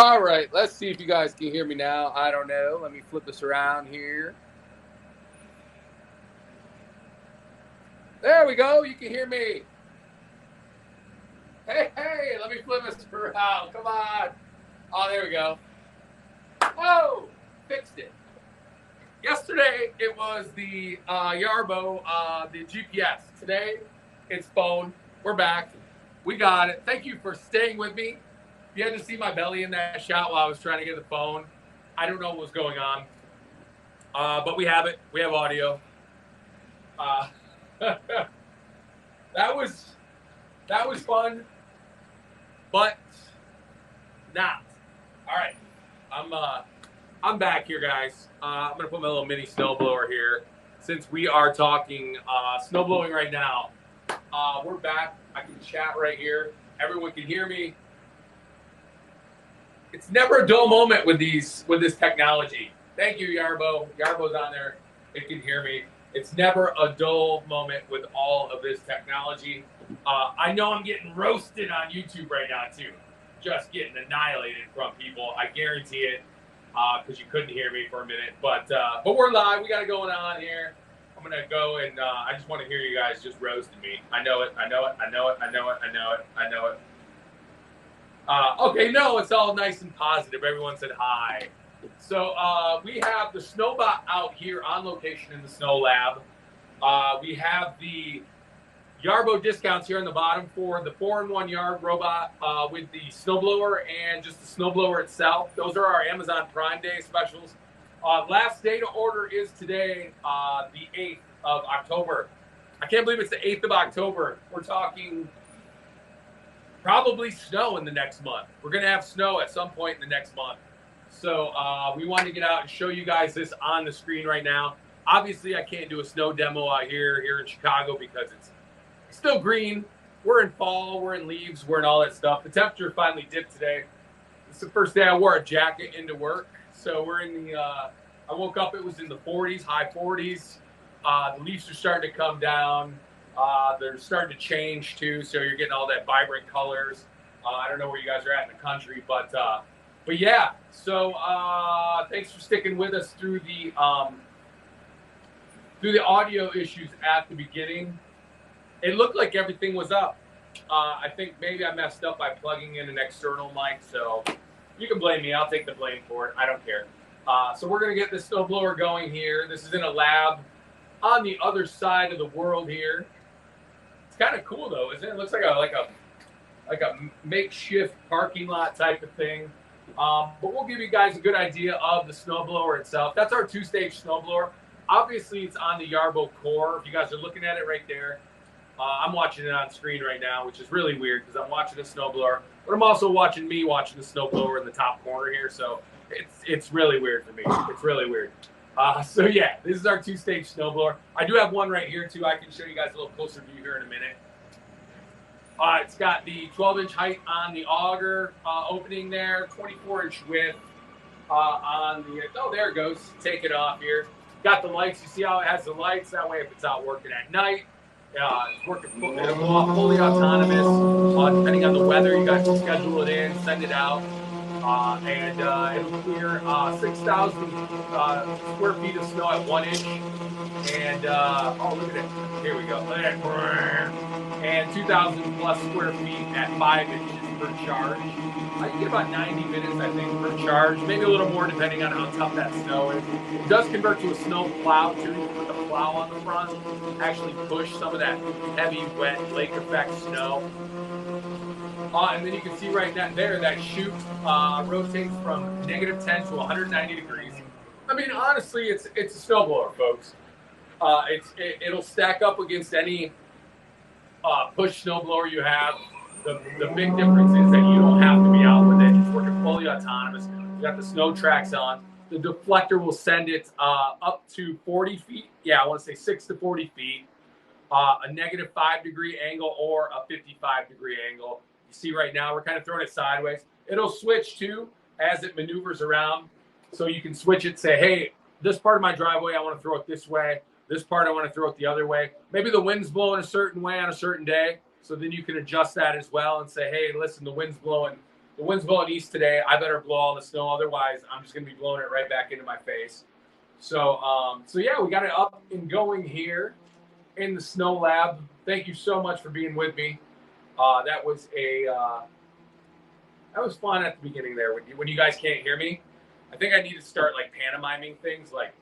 All right, let's see if you guys can hear me now. I don't know. Let me flip this around here. There we go. You can hear me. Hey, let me flip this around. Come on. Oh, there we go. Oh, fixed it. Yesterday, it was the Yarbo, the GPS. Today, it's phone. We're back. We got it. Thank you for staying with me. You had to see my belly in that shot while I was trying to get the phone. I don't know what was going on. But we have it. We have audio. That was fun, but not. All right. I'm back here, guys. I'm gonna put my little mini snowblower here. Since we are talking snowblowing right now, we're back. I can chat right here. Everyone can hear me. It's never a dull moment with this technology. Thank you, Yarbo. Yarbo's on there. It can hear me. It's never a dull moment with all of this technology. I know I'm getting roasted on YouTube right now too. Just getting annihilated from people. I guarantee it, because you couldn't hear me for a minute. But we're live. We got it going on here. I'm gonna go and I just want to hear you guys just roasting me. I know it. I know it. I know it. I know it. I know it. I know it. Okay, no, it's all nice and positive. Everyone said hi. So we have the Snowbot out here on location in the Snow Lab. We have the Yarbo discounts here on the bottom for the 4-in-1 yard robot with the snowblower and just the snowblower itself. Those are our Amazon Prime Day specials. Last day to order is today, the 8th of October. I can't believe it's the 8th of October. We're talking probably snow in the next month. We're going to have snow at some point in the next month. So we wanted to get out and show you guys this on the screen right now. Obviously, I can't do a snow demo out here in Chicago because it's still green. We're in fall. We're in leaves. We're in all that stuff. The temperature finally dipped today. It's the first day I wore a jacket into work. So we're in the, I woke up, it was in the 40s, high 40s. The leaves are starting to come down. They're starting to change too. So you're getting all that vibrant colors. I don't know where you guys are at in the country, but yeah, so thanks for sticking with us through the audio issues at the beginning. It looked like everything was up. I think maybe I messed up by plugging in an external mic, so you can blame me. I'll take the blame for it. I don't care. So we're going to get this snowblower going here. This is in a lab on the other side of the world here. It's kind of cool, though, isn't it? It looks like a makeshift parking lot type of thing. But we'll give you guys a good idea of the snowblower itself. That's our 2-stage snowblower. Obviously, it's on the Yarbo core. If you guys are looking at it right there, I'm watching it on screen right now, which is really weird because I'm watching a snowblower, but I'm also watching the snowblower in the top corner here. So it's really weird for me. It's really weird. So yeah, this is our 2-stage snowblower. I do have one right here too. I can show you guys a little closer view here in a minute. It's got the 12-inch height on the auger opening there, 24-inch width on the, oh, there it goes. Take it off here. Got the lights. You see how it has the lights? That way if it's out working at night, it's working fully autonomous. Depending on the weather, you guys can schedule it in, send it out. And it'll clear 6,000 square feet of snow at 1 inch. And, oh, look at it. Here we go. Look at that. And 2,000 plus square feet at 5 inches per charge. You get about 90 minutes, I think, per charge. Maybe a little more depending on how tough that snow is. It does convert to a snow plow, too. You can put the plow on the front, actually push some of that heavy, wet, lake effect snow. And then you can see right there, that chute rotates from -10 to 190 degrees. I mean, honestly, it's a snowblower, folks. It'll stack up against any push snowblower you have. The big difference is that you don't have to be out with it. It's working fully autonomous. You got the snow tracks on. The deflector will send it up to 40 feet. Yeah, I want to say 6 to 40 feet. A -5 degree angle or a 55 degree angle. You see right now, we're kind of throwing it sideways. It'll switch too as it maneuvers around. So you can switch it, say, hey, this part of my driveway, I want to throw it this way. This part, I want to throw it the other way. Maybe the wind's blowing a certain way on a certain day. So then you can adjust that as well and say, hey, listen, the wind's blowing The wind's blowing east today. I better blow all the snow, otherwise I'm just gonna be blowing it right back into my face. So, so yeah, we got it up and going here in the snow lab. Thank you so much for being with me. That was fun at the beginning there. When you guys can't hear me, I think I need to start like pantomiming things. Like,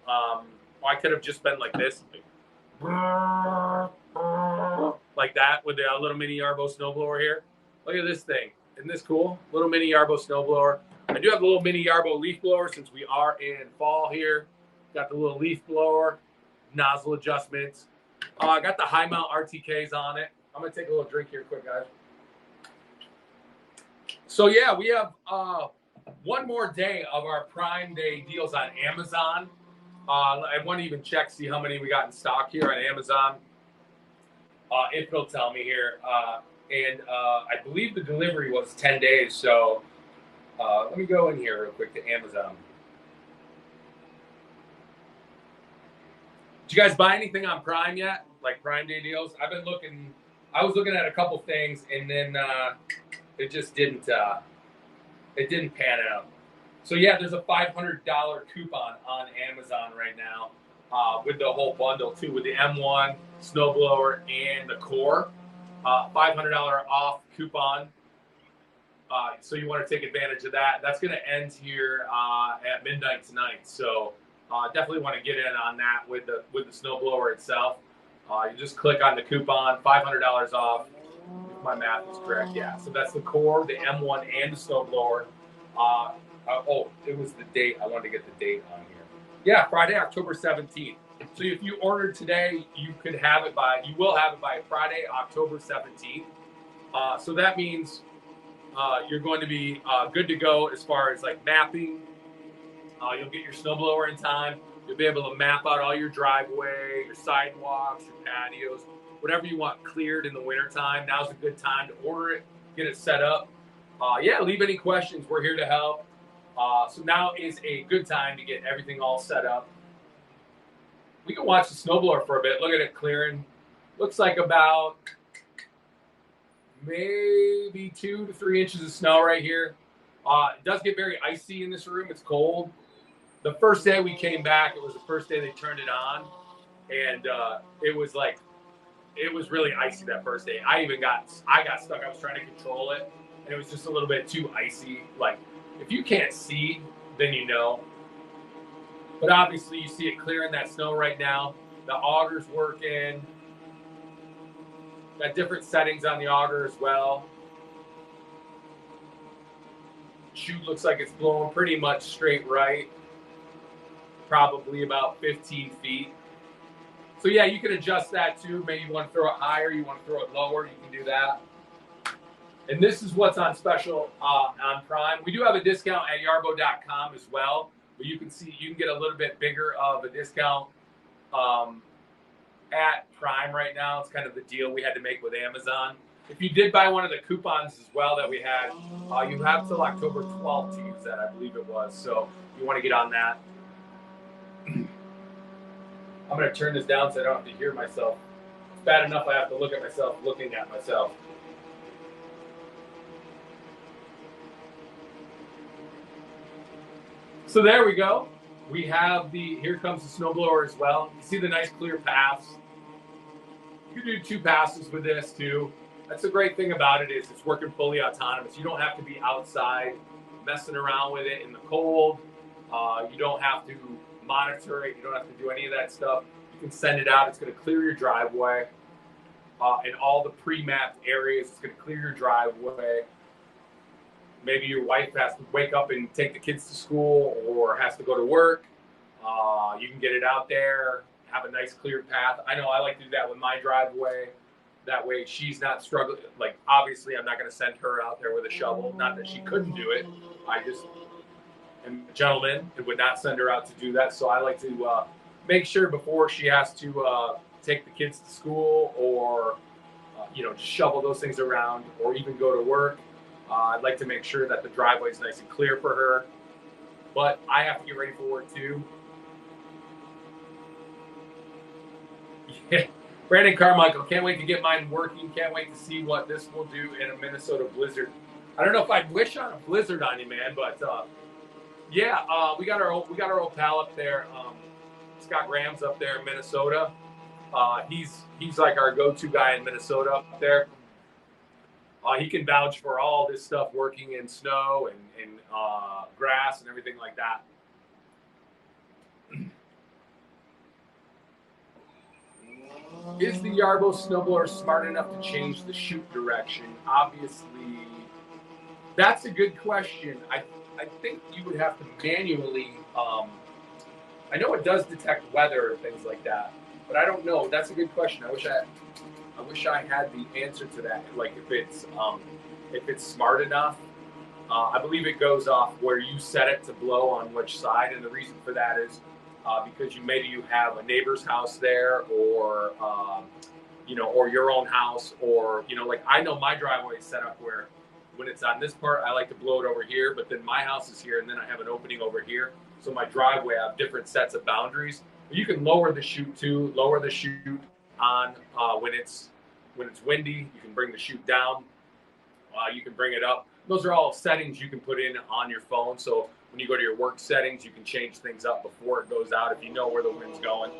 I could have just been like this, like that with the little mini Yarbo snowblower here. Look at this thing. Isn't this cool? Little mini Yarbo snowblower. I do have a little mini Yarbo leaf blower since we are in fall here. Got the little leaf blower, nozzle adjustments. I got the high mount RTKs on it. I'm gonna take a little drink here quick, guys. So yeah, we have one more day of our Prime Day deals on Amazon. I want to even check, see how many we got in stock here on Amazon. If it'll tell me here. And I believe the delivery was 10 days. So let me go in here real quick to Amazon. Did you guys buy anything on Prime yet? Like Prime Day deals? I've been looking. I was looking at a couple things, and then it just didn't. It didn't pan out. So yeah, there's a $500 coupon on Amazon right now with the whole bundle too, with the M1 snowblower and the core. $500 off coupon. So you want to take advantage of that. That's going to end here at midnight tonight. So definitely want to get in on that with the snowblower itself. You just click on the coupon, $500 off. If my math is correct, yeah. So that's the core, the M1, and the snowblower. Oh, it was the date. I wanted to get the date on here. Yeah, Friday, October 17th. So if you ordered today, you will have it by Friday, October 17th. So that means you're going to be good to go as far as like mapping. You'll get your snowblower in time. You'll be able to map out all your driveway, your sidewalks, your patios, whatever you want cleared in the wintertime. Now's a good time to order it, get it set up. Yeah, leave any questions. We're here to help. So now is a good time to get everything all set up. We can watch the snowblower for a bit. Look at it clearing. Looks like about maybe 2 to 3 inches of snow right here. It does get very icy in this room. It's cold. The first day we came back, it was the first day they turned it on. And it was really icy that first day. I got stuck. I was trying to control it. And it was just a little bit too icy. Like, if you can't see, then you know. But obviously, you see it clearing that snow right now. The auger's working. Got different settings on the auger as well. Chute looks like it's blowing pretty much straight right. Probably about 15 feet. So yeah, you can adjust that too. Maybe you want to throw it higher, you want to throw it lower, you can do that. And this is what's on special on Prime. We do have a discount at yarbo.com as well, but you can get a little bit bigger of a discount at Prime right now. It's kind of the deal we had to make with Amazon. If you did buy one of the coupons as well that we had, you have till October 12th to use that, I believe it was. So you want to get on that. I'm going to turn this down so I don't have to hear myself. It's bad enough I have to look at myself looking at myself. So there we go. We have here comes the snowblower as well. You see the nice clear paths. You can do 2 passes with this too. That's the great thing about it is it's working fully autonomous. You don't have to be outside messing around with it in the cold. You don't have to monitor it. You don't have to do any of that stuff. You can send it out. It's going to clear your driveway in all the pre-mapped areas. It's going to clear your driveway. Maybe your wife has to wake up and take the kids to school or has to go to work. You can get it out there, have a nice clear path. I know I like to do that with my driveway. That way she's not struggling. Like, obviously, I'm not going to send her out there with a shovel. Not that she couldn't do it. I just am a gentleman and would not send her out to do that. So I like to make sure before she has to take the kids to school or, just shovel those things around or even go to work. I'd like to make sure that the driveway is nice and clear for her. But I have to get ready for work too. Yeah. Brandon Carmichael, can't wait to get mine working. Can't wait to see what this will do in a Minnesota blizzard. I don't know if I'd wish on a blizzard on you, man, but yeah, we got our old pal up there. Scott Graham's up there in Minnesota. He's like our go-to guy in Minnesota up there. He can vouch for all this stuff working in snow and grass and everything like that. Is the Yarbo snowblower smart enough to change the shoot direction? Obviously, that's a good question. I think you would have to manually. I know it does detect weather and things like that, but I don't know. That's a good question. I wish I had the answer to that. Like if it's smart enough. I believe it goes off where you set it to blow on which side, and the reason for that is because you have a neighbor's house there, or or your own house, or like I know my driveway is set up where when it's on this part, I like to blow it over here, but then my house is here, and then I have an opening over here. So my driveway, I have different sets of boundaries. You can lower the chute too. Lower the chute on when it's windy. You can bring the chute down. You can bring it up. Those are all settings you can put in on your phone. So when you go to your work settings, you can change things up before it goes out if you know where the wind's going.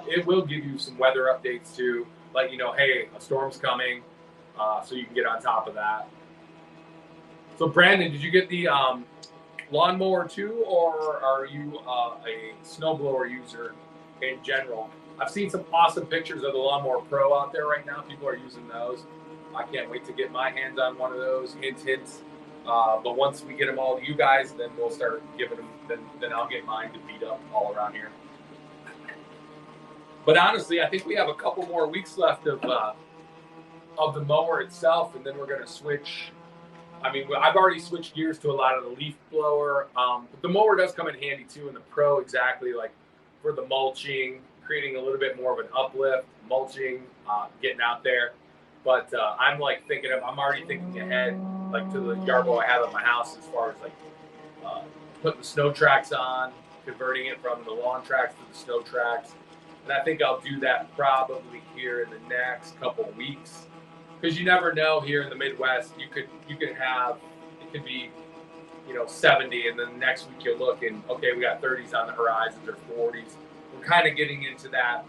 It will give you some weather updates too, let you know, hey, a storm's coming, so you can get on top of that. So Brandon, did you get the lawnmower too, or are you a snowblower user in general? I've seen some awesome pictures of the Lawnmower Pro out there right now. People are using those. I can't wait to get my hands on one of those. Hints. But once we get them all to you guys, then we'll start giving them. Then I'll get mine to beat up all around here. But honestly, I think we have a couple more weeks left of the mower itself, and then we're going to switch. I mean, I've already switched gears to a lot of the leaf blower. But the mower does come in handy too, and the Pro exactly like for the mulching, creating a little bit more of an uplift, mulching, getting out there. But I'm already thinking ahead, like to the Yarbo I have at my house as far as like putting the snow tracks on, converting it from the lawn tracks to the snow tracks. And I think I'll do that probably here in the next couple of weeks. Because you never know here in the Midwest, you could have, it could be, 70, and then the next week you'll look and, okay, we got 30s on the horizons or 40s. We're kind of getting into that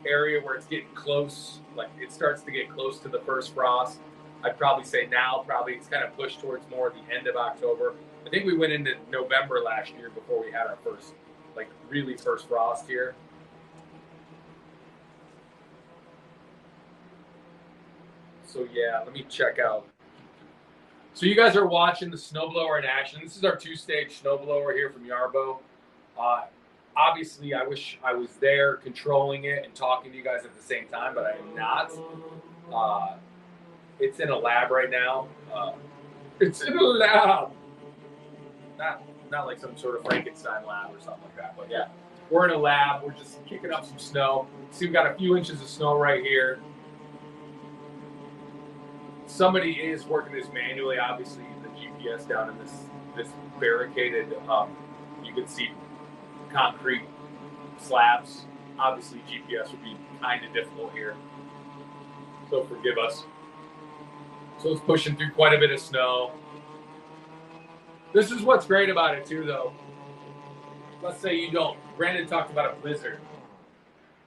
area where it's getting close, like it starts to get close to the first frost. I'd probably say now, it's kind of pushed towards more the end of October. I think we went into November last year before we had our first frost here. So yeah, let me check out. So you guys are watching the snowblower in action. This is our 2-stage snowblower here from Yarbo. Obviously, I wish I was there controlling it and talking to you guys at the same time, but I am not. It's in a lab right now. It's in a lab. Not like some sort of Frankenstein lab or something like that, but yeah. We're in a lab. We're just kicking up some snow. See, we've got a few inches of snow right here. Somebody is working this manually. Obviously, the GPS down in this barricaded, you can see concrete slabs. Obviously, GPS would be kind of difficult here, so forgive us. So it's pushing through quite a bit of snow. This is what's great about it too, though. Let's say you don't. Brandon talked about a blizzard.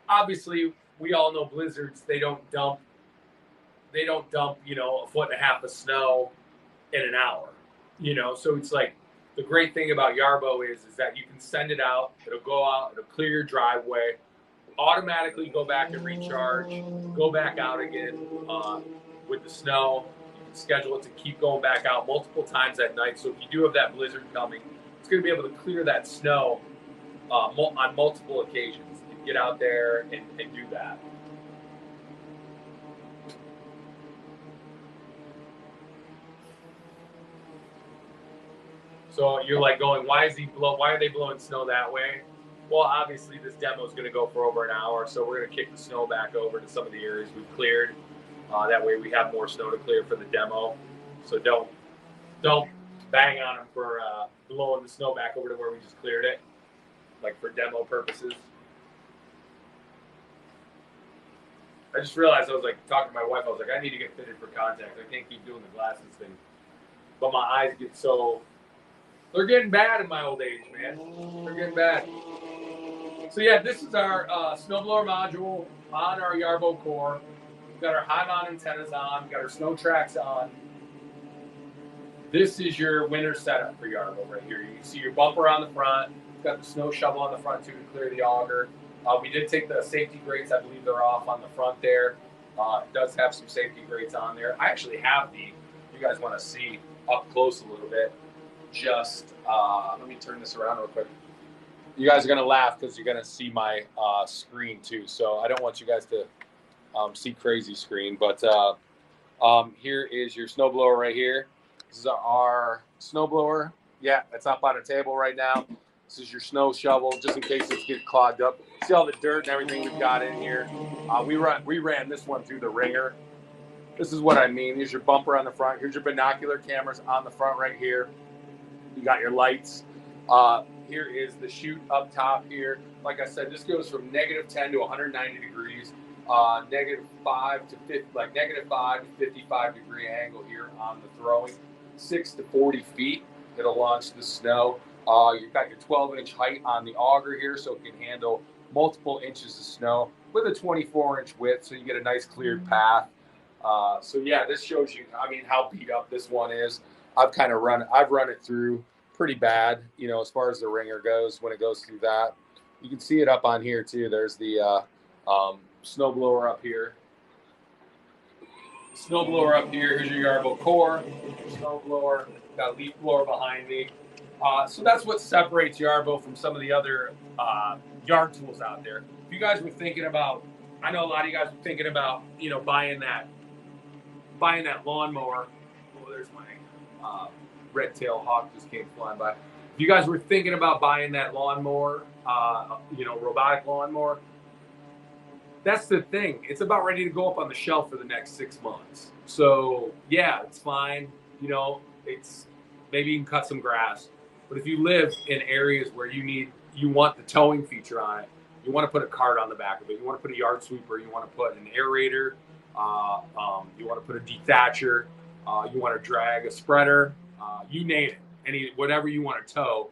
Obviously, we all know blizzards. They don't dump, a foot and a half of snow in an hour. So it's like the great thing about Yarbo is that you can send it out. It'll go out. It'll clear your driveway. Automatically go back and recharge. Go back out again with the snow. You can schedule it to keep going back out multiple times at night. So if you do have that blizzard coming, it's going to be able to clear that snow on multiple occasions. You can get out there and do that. So you're like going, why are they blowing snow that way? Well, obviously this demo is going to go for over an hour, so we're going to kick the snow back over to some of the areas we've cleared. That way we have more snow to clear for the demo. So don't bang on them for blowing the snow back over to where we just cleared it, like for demo purposes. I just realized I was like talking to my wife. I was like, I need to get fitted for contacts. I can't keep doing the glasses thing. but my eyes get so, they're getting bad in my old age, man. They're getting bad. So yeah, this is our snowblower module on our Yarbo core. We've got our high mount antennas on. We've got our snow tracks on. This is your winter setup for Yarbo right here. You can see your bumper on the front. We've got the snow shovel on the front too to clear the auger. We did take the safety grates. I believe they're off on the front there. It does have some safety grates on there. I actually have the, you guys want to see up close a little bit. Just, let me turn this around real quick. You guys are going to laugh because you're going to see my screen too. So I don't want you guys to see crazy screen. But here is your snowblower right here. This is our snowblower. Yeah, it's up on a table right now. This is your snow shovel, just in case it's getting clogged up. See all the dirt and everything we've got in here. We ran this one through the ringer. This is what I mean. Here's your bumper on the front. Here's your binocular cameras on the front right here. You got your lights. Here is the chute up top here. Like I said, this goes from -10 to 190 degrees. -5 to 50, like -5 to 55 degree angle here on the throwing. 6 to 40 feet. It'll launch the snow. You've got your 12-inch height on the auger here, so it can handle multiple inches of snow with a 24-inch width, so you get a nice cleared path. So yeah, this shows you, I mean, how beat up this one is. I've run it through pretty bad, you know, as far as the ringer goes when it goes through that. You can see it up on here too. There's the snowblower up here. Snowblower up here. Here's your Yarbo core. Snowblower. Got a leaf blower behind me. So that's what separates Yarbo from some of the other yard tools out there. If you guys were thinking about, I know a lot of you guys were thinking about, you know, buying that lawnmower. Oh, there's my red-tailed hawk just came flying by. If you guys were thinking about buying that lawnmower, you know, robotic lawnmower, that's the thing. It's about ready to go up on the shelf for the next 6 months. So yeah, it's fine. You know, it's maybe you can cut some grass. But if you live in areas where you want the towing feature on it, you want to put a cart on the back of it, you want to put a yard sweeper, you want to put an aerator, you want to put a dethatcher, you want to drag a spreader, you name it, whatever you want to tow.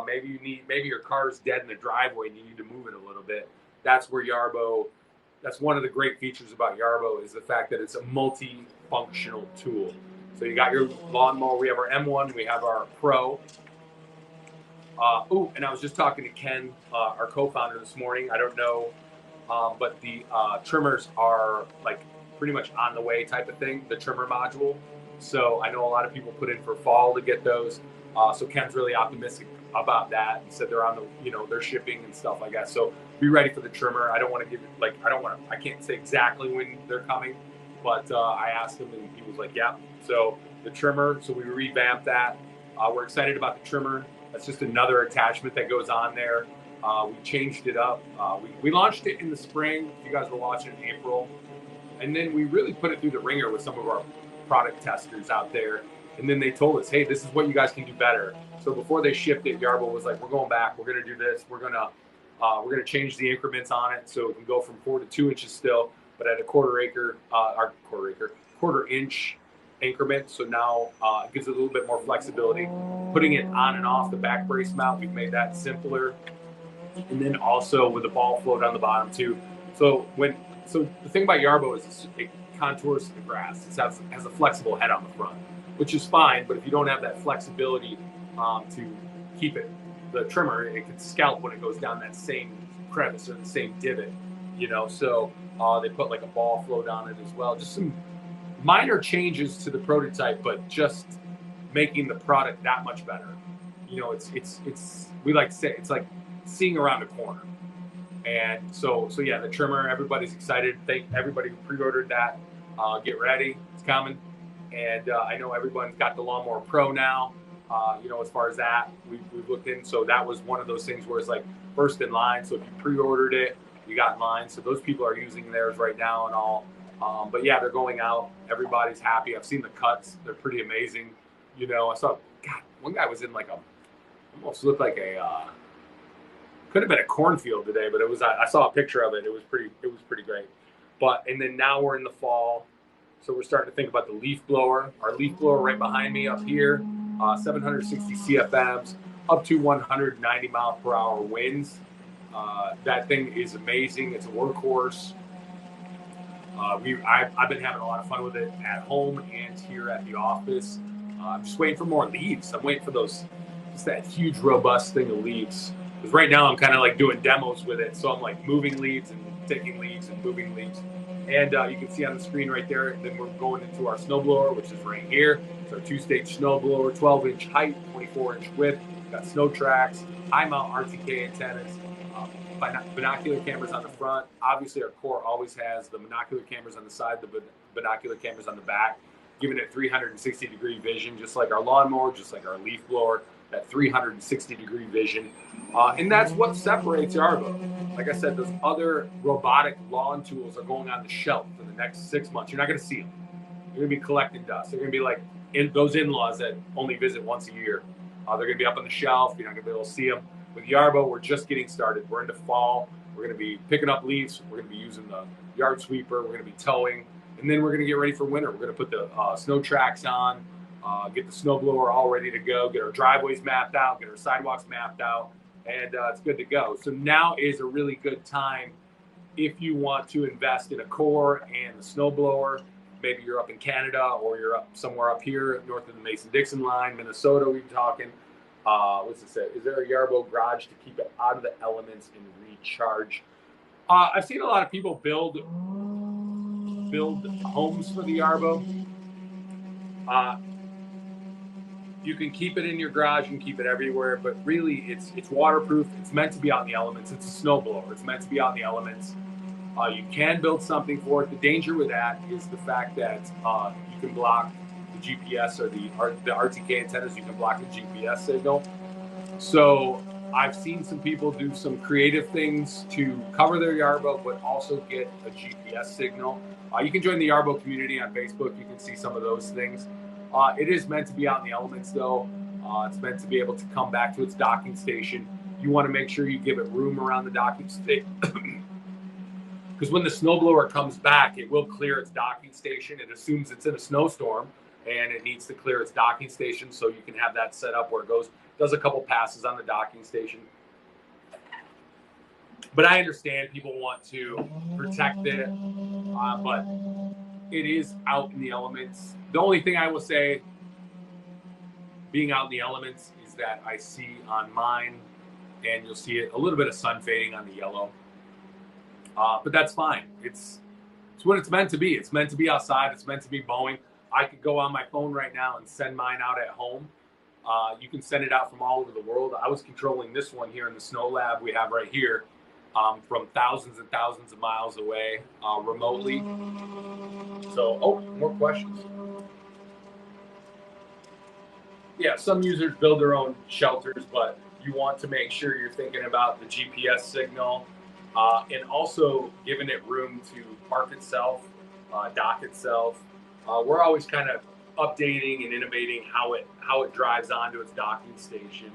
Maybe your car's dead in the driveway and you need to move it a little bit. That's where Yarbo. That's one of the great features about Yarbo is the fact that it's a multi-functional tool. So you got your lawnmower. We have our M1. We have our Pro. And I was just talking to Ken, our co-founder, this morning. I don't know, but the trimmers are like pretty much on the way type of thing, the trimmer module. So I know a lot of people put in for fall to get those. So Ken's really optimistic about that. He said they're on the, you know, they're shipping and stuff like that. So be ready for the trimmer. I don't want to give it, like, I can't say exactly when they're coming, but I asked him and he was like, yeah. So the trimmer, so we revamped that. We're excited about the trimmer. That's just another attachment that goes on there. We changed it up. We launched it in the spring. If you guys were watching in April. And then we really put it through the ringer with some of our product testers out there. And then they told us, hey, this is what you guys can do better. So before they shipped it, Yarbo was like, we're going back. We're going to do this. We're going to change the increments on it so it can go from 4 to 2 inches still, but at a quarter inch increment. So now it gives it a little bit more flexibility. Putting it on and off the back brace mount, we've made that simpler. And then also with the ball float on the bottom too. So the thing about Yarbo is it contours to the grass. It has a flexible head on the front, which is fine. But if you don't have that flexibility to keep it, the trimmer, it can scalp when it goes down that same crevice or the same divot, you know. So they put like a ball float on it as well. Just some minor changes to the prototype, but just making the product that much better. You know, it's we like to say it's like seeing around a corner. And so yeah, the trimmer, everybody's excited. Thank everybody who pre-ordered that. Get ready, it's coming. And I know everyone's got the Lawnmower Pro now. You know, as far as that, we've looked in. So that was one of those things where it's like first in line. So if you pre-ordered it, you got in line. So those people are using theirs right now and all. But yeah, they're going out. Everybody's happy. I've seen the cuts. They're pretty amazing. You know, I saw, God, one guy was in like almost looked like could have been a cornfield today, but I saw a picture of it. It was pretty great. And then now we're in the fall. So we're starting to think about the leaf blower. Our leaf blower right behind me up here, 760 CFMs, up to 190 mile per hour winds. That thing is amazing. It's a workhorse. I've been having a lot of fun with it at home and here at the office. I'm just waiting for more leaves. I'm waiting for just that huge, robust thing of leaves. Because right now I'm kind of like doing demos with it. So I'm like moving leaves and taking leaves and moving leaves. And you can see on the screen right there, then we're going into our snowblower, which is right here. It's our 2-stage snowblower, 12-inch height, 24-inch width. Got snow tracks, high mount RTK antennas, binocular cameras on the front. Obviously, our core always has the binocular cameras on the side, the binocular cameras on the back, giving it 360-degree vision, just like our lawnmower, just like our leaf blower, that 360-degree vision. And that's what separates Yarbo. Like I said, those other robotic lawn tools are going on the shelf for the next 6 months. You're not going to see them. You're going to be collecting dust. They're going to be like those in-laws that only visit once a year. They're going to be up on the shelf. You're not going to be able to see them. With Yarbo, we're just getting started. We're into fall. We're going to be picking up leaves. We're going to be using the yard sweeper. We're going to be towing. And then we're going to get ready for winter. We're going to put the snow tracks on, get the snowblower all ready to go, get our driveways mapped out, get our sidewalks mapped out, and it's good to go. So now is a really good time if you want to invest in a core and the snowblower. Maybe you're up in Canada or you're up somewhere up here north of the Mason-Dixon line, Minnesota, we've been talking. What's it say? Is there a Yarbo garage to keep it out of the elements and recharge? I've seen a lot of people build homes for the Yarbo. You can keep it in your garage, you can keep it everywhere, but really it's waterproof. It's meant to be out in the elements. It's a snowblower. It's meant to be out in the elements. You can build something for it. The danger with that is the fact that you can block the GPS or the RTK antennas. You can block the GPS signal. So I've seen some people do some creative things to cover their Yarbo, but also get a GPS signal. You can join the Yarbo community on Facebook. You can see some of those things. It is meant to be out in the elements, though. It's meant to be able to come back to its docking station. You want to make sure you give it room around the docking station. Because when the snowblower comes back, it will clear its docking station. It assumes it's in a snowstorm, and it needs to clear its docking station, so you can have that set up where it does a couple passes on the docking station. But I understand people want to protect it, but it is out in the elements. The only thing I will say, being out in the elements, is that I see on mine, and you'll see it, a little bit of sun fading on the yellow. But that's fine. It's what it's meant to be. It's meant to be outside. It's meant to be mowing. I could go on my phone right now and send mine out at home. You can send it out from all over the world. I was controlling this one here in the snow lab we have right here from thousands and thousands of miles away remotely. So, more questions. Yeah, some users build their own shelters, but you want to make sure you're thinking about the GPS signal and also giving it room to park itself, dock itself. We're always kind of updating and innovating how it drives onto its docking station.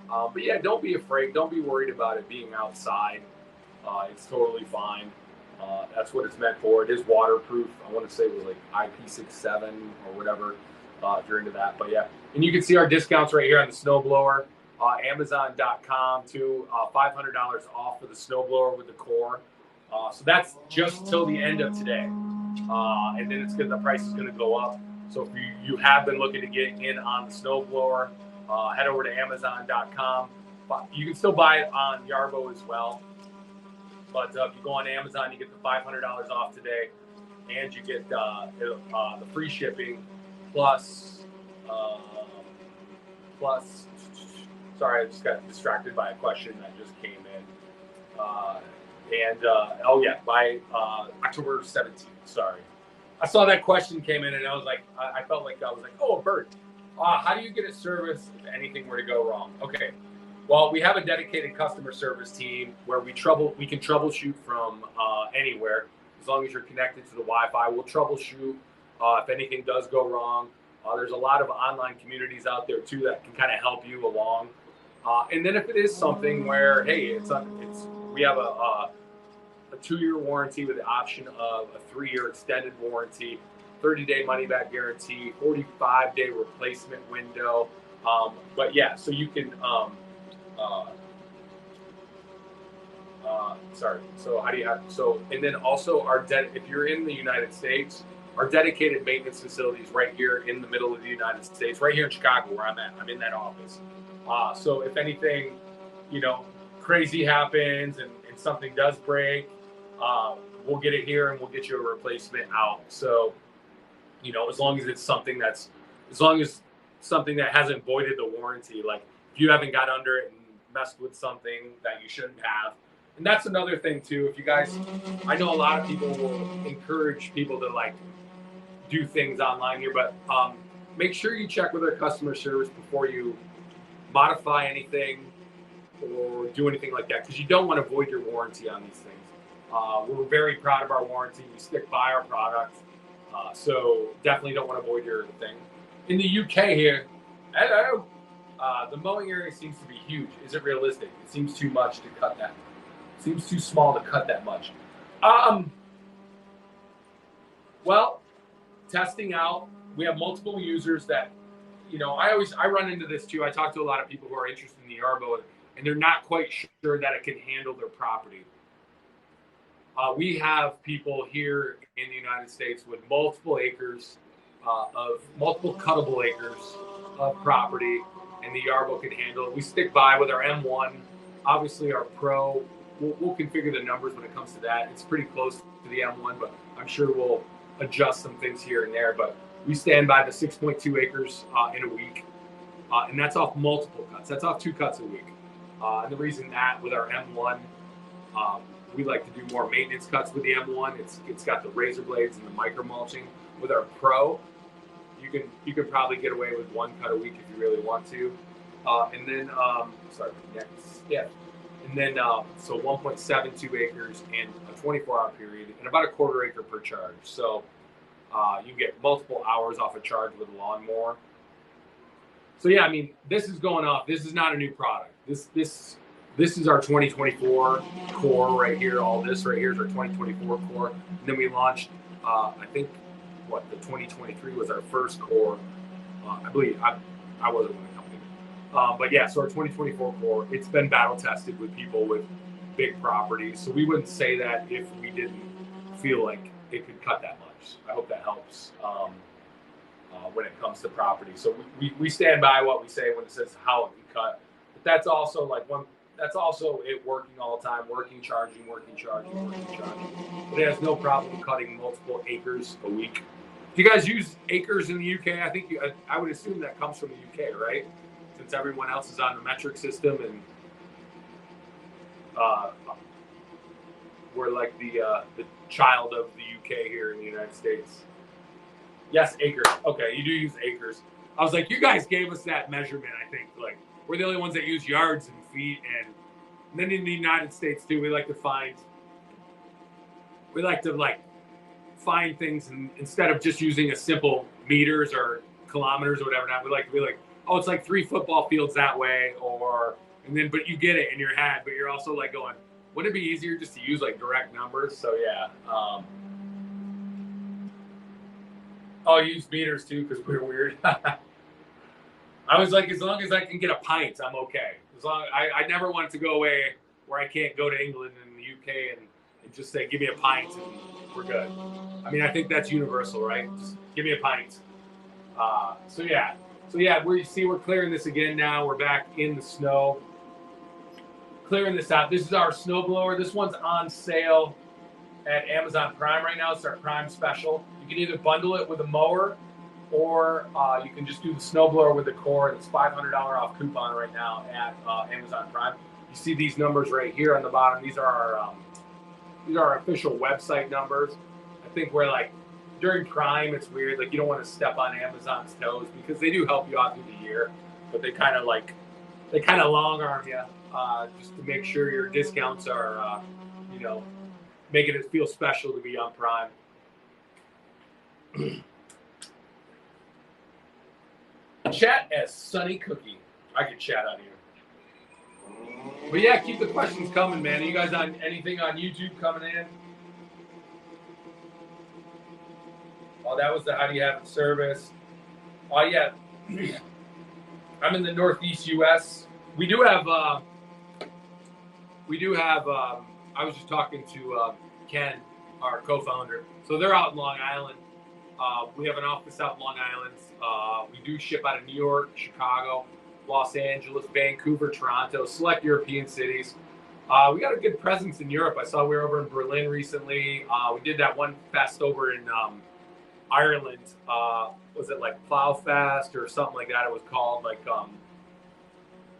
But yeah, don't be afraid. Don't be worried about it being outside. It's totally fine. That's what it's meant for. It is waterproof. I want to say it was like IP67 or whatever if you're into that. But yeah, and you can see our discounts right here on the snowblower. Amazon.com too. $500 off for the snowblower with the core. So that's just till the end of today. And then the price is going to go up. So if you have been looking to get in on the snowblower, head over to Amazon.com. You can still buy it on Yarbo as well. But if you go on Amazon, you get the $500 off today, and you get the free shipping plus. Sorry, I just got distracted by a question that just came in. By October 17th. Sorry. I saw that question came in, and I was like, I felt like I was like, oh, a bird. How do you get a service if anything were to go wrong? Okay. Well, we have a dedicated customer service team where we can troubleshoot from anywhere. As long as you're connected to the Wi-Fi, we'll troubleshoot if anything does go wrong. There's a lot of online communities out there too that can kind of help you along. And then if it is something where, hey, we have a 2-year warranty with the option of a 3-year extended warranty. 30-day money-back guarantee, 45-day replacement window. But yeah, so you can, sorry. So how do you have, so, and then also if you're in the United States, our dedicated maintenance facility is right here in the middle of the United States, right here in Chicago where I'm at. I'm in that office. So if anything, you know, crazy happens and something does break, we'll get it here and we'll get you a replacement out. So, you know, as long as something that hasn't voided the warranty, like if you haven't got under it and messed with something that you shouldn't have. And that's another thing too. If you guys, I know a lot of people will encourage people to like do things online here, but make sure you check with our customer service before you modify anything or do anything like that, because you don't want to void your warranty on these things. We're very proud of our warranty. We stick by our product. So definitely don't want to void your thing. In the UK here, hello, the mowing area seems to be huge. Is it realistic? It seems too much to cut that. It seems too small to cut that much. Well, testing out, we have multiple users that, you know, I run into this too. I talk to a lot of people who are interested in the Yarbo and they're not quite sure that it can handle their property. We have people here in the United States with multiple acres of multiple cuttable acres of property, and the Yarbo can handle it. We stick by with our M1. Obviously, our Pro, we'll configure the numbers when it comes to that. It's pretty close to the M1, but I'm sure we'll adjust some things here and there. But we stand by the 6.2 acres in a week, and that's off multiple cuts. That's off 2 cuts a week. And the reason that with our M1, we like to do more maintenance cuts with the M1. It's got the razor blades and the micro mulching. With our Pro, you can probably get away with 1 cut a week if you really want to. And then and then so 1.72 acres and a 24-hour period and about a 1/4 acre per charge. So you get multiple hours off a charge with a lawnmower. So yeah, I mean, this is going off. This is not a new product. This is our 2024 core right here. All this right here is our 2024 core. And then we launched, I think, the 2023 was our first core. I believe I wasn't with the company, but yeah. So our 2024 core, it's been battle tested with people with big properties. So we wouldn't say that if we didn't feel like it could cut that much. I hope that helps when it comes to property. So we stand by what we say when it says how it can cut. But that's also like one. That's also it working all the time, working, charging. But it has no problem cutting multiple acres a week. Do you guys use acres in the UK? I think I would assume that comes from the UK, right? Since everyone else is on the metric system, and we're like the child of the UK here in the United States. Yes, acres. Okay, you do use acres. I was like, you guys gave us that measurement. I think like we're the only ones that use yards and feet, and then in the United States too, we like to find things, and instead of just using a simple meters or kilometers or whatever. Now we like to be like, oh, it's like 3 football fields that way, but you get it in your head, but you're also like going, wouldn't it be easier just to use like direct numbers? So yeah. Oh, you use meters too because we're weird. I was like, as long as I can get a pint, I'm okay. As long I never want it to go away where I can't go to England and the UK and just say, give me a pint and we're good. I mean, I think that's universal, right? Just give me a pint. So yeah, we're clearing this again now. We're back in the snow, clearing this out. This is our snowblower. This one's on sale at Amazon Prime right now. It's our Prime special. You can either bundle it with a mower, or you can just do the snowblower with the core. It's $500 off coupon right now at Amazon Prime. You see these numbers right here on the bottom. These are our official website numbers. I think we're like during Prime, it's weird. Like you don't want to step on Amazon's toes because they do help you out through the year, but they kind of long arm you just to make sure your discounts are making it feel special to be on Prime. Chat as Sunny Cookie. I could chat on here. But yeah, keep the questions coming, man. Are you guys on anything on YouTube coming in? Oh, that was the how do you have it service. Oh, yeah. I'm in the Northeast U.S. We do have, I was just talking to Ken, our co-founder. So they're out in Long Island. We have an office out in Long Island. We do ship out of New York, Chicago, Los Angeles, Vancouver, Toronto, select European cities. We got a good presence in Europe. I saw we were over in Berlin recently. We did that one fest over in Ireland. Was it like Plow Fest or something like that? It was called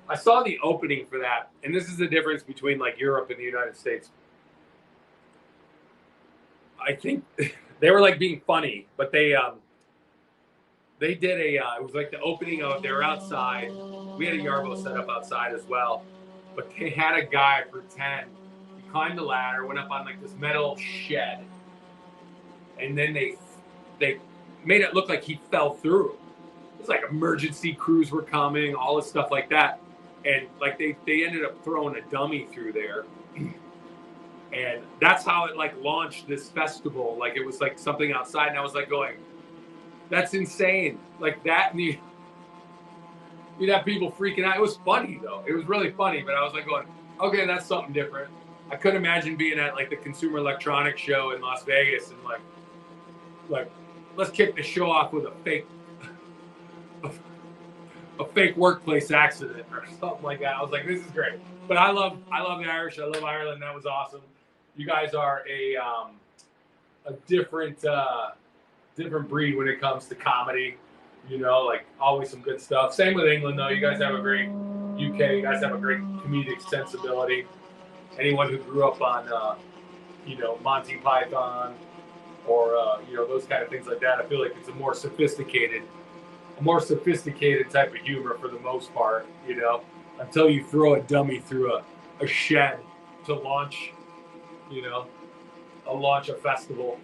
I saw the opening for that, and this is the difference between like Europe and the United States. I think they were like being funny, but they did it was like the opening of, they were outside. We had a Yarbo set up outside as well, but they had a guy pretend he climbed the ladder, went up on like this metal shed, and then they made it look like he fell through. It was like emergency crews were coming, all this stuff like that. And like they ended up throwing a dummy through there. And that's how it like launched this festival. Like it was like something outside, and I was like going, that's insane. Like that, and you'd have people freaking out. It was funny though. It was really funny, but I was like going, okay, that's something different. I couldn't imagine being at like the Consumer Electronics Show in Las Vegas and like let's kick the show off with a fake workplace accident or something like that. I was like, this is great. But I love the Irish. I love Ireland. That was awesome. You guys are a different breed when it comes to comedy. You know, like always some good stuff. Same with England though. You guys have a great UK. You guys have a great comedic sensibility. Anyone who grew up on Monty Python or those kind of things like that, I feel like it's a more sophisticated type of humor for the most part, until you throw a dummy through a shed to launch, a festival.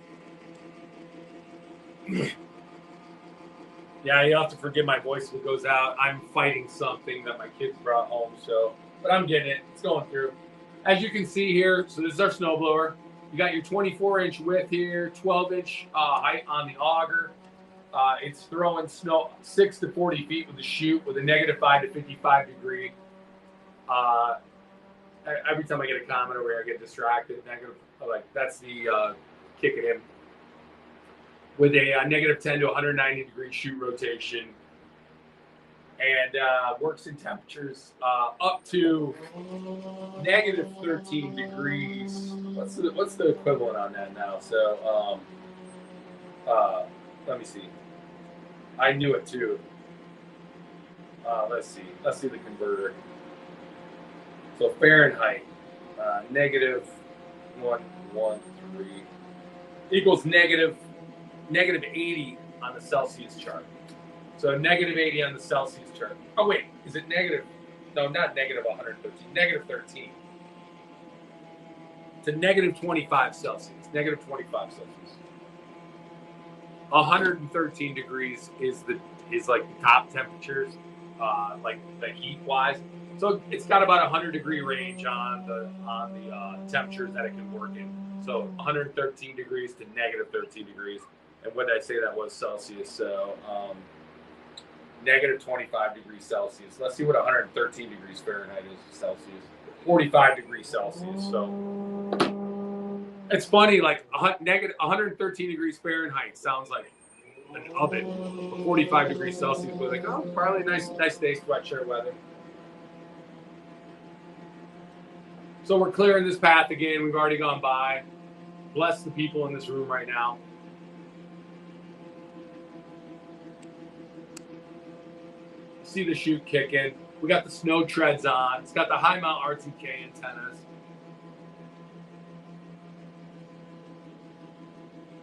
Yeah, you have to forgive my voice if it goes out. I'm fighting something that my kids brought home, but I'm getting it. It's going through. As you can see here, so this is our snowblower. You got your 24-inch width here, 12-inch height on the auger. It's throwing snow 6 to 40 feet with a chute with a -5 to 55 degree. Every time I get a comment over here, I get distracted. That's the kick it in. With a -10 to 190 degree chute rotation. And works in temperatures up to -13 degrees. What's the equivalent on that now? So let me see. I knew it too. Let's see the converter. So Fahrenheit, -113 equals negative 80 on the Celsius chart. So -80 on the Celsius chart. Oh wait, is it negative? No, not -113. -13 to -25 Celsius. -25 Celsius. 113 degrees is like the top temperatures, like the heat wise. So it's got about 100 degree range on the temperatures that it can work in. So 113 degrees to -13 degrees. And what did I say that was Celsius? So -25 degrees Celsius. Let's see what 113 degrees Fahrenheit is Celsius. 45 degrees Celsius. So it's funny, like -113 degrees Fahrenheit sounds like an oven. 45 degrees Celsius, we're like, oh, probably nice day, sweatshirt weather. So we're clearing this path again. We've already gone by. Bless the people in this room right now. See the chute kicking. We got the snow treads on. It's got the high mount RTK antennas.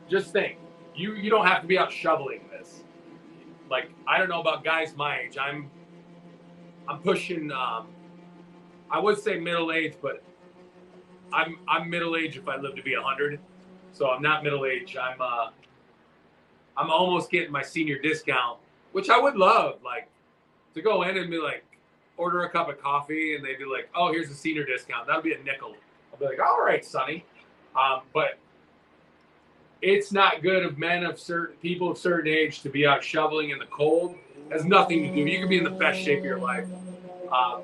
Just think, you don't have to be out shoveling this. Like, I don't know about guys my age. I'm pushing. I would say middle age, but I'm middle age if I live to be 100. So I'm not middle age. I'm almost getting my senior discount, which I would love, like, to go in and be like, order a cup of coffee, and they'd be like, oh, here's a senior discount. That'll be a nickel. I'll be like, all right, Sonny. But it's not good of people of certain age to be out shoveling in the cold. It has nothing to do. You can be in the best shape of your life,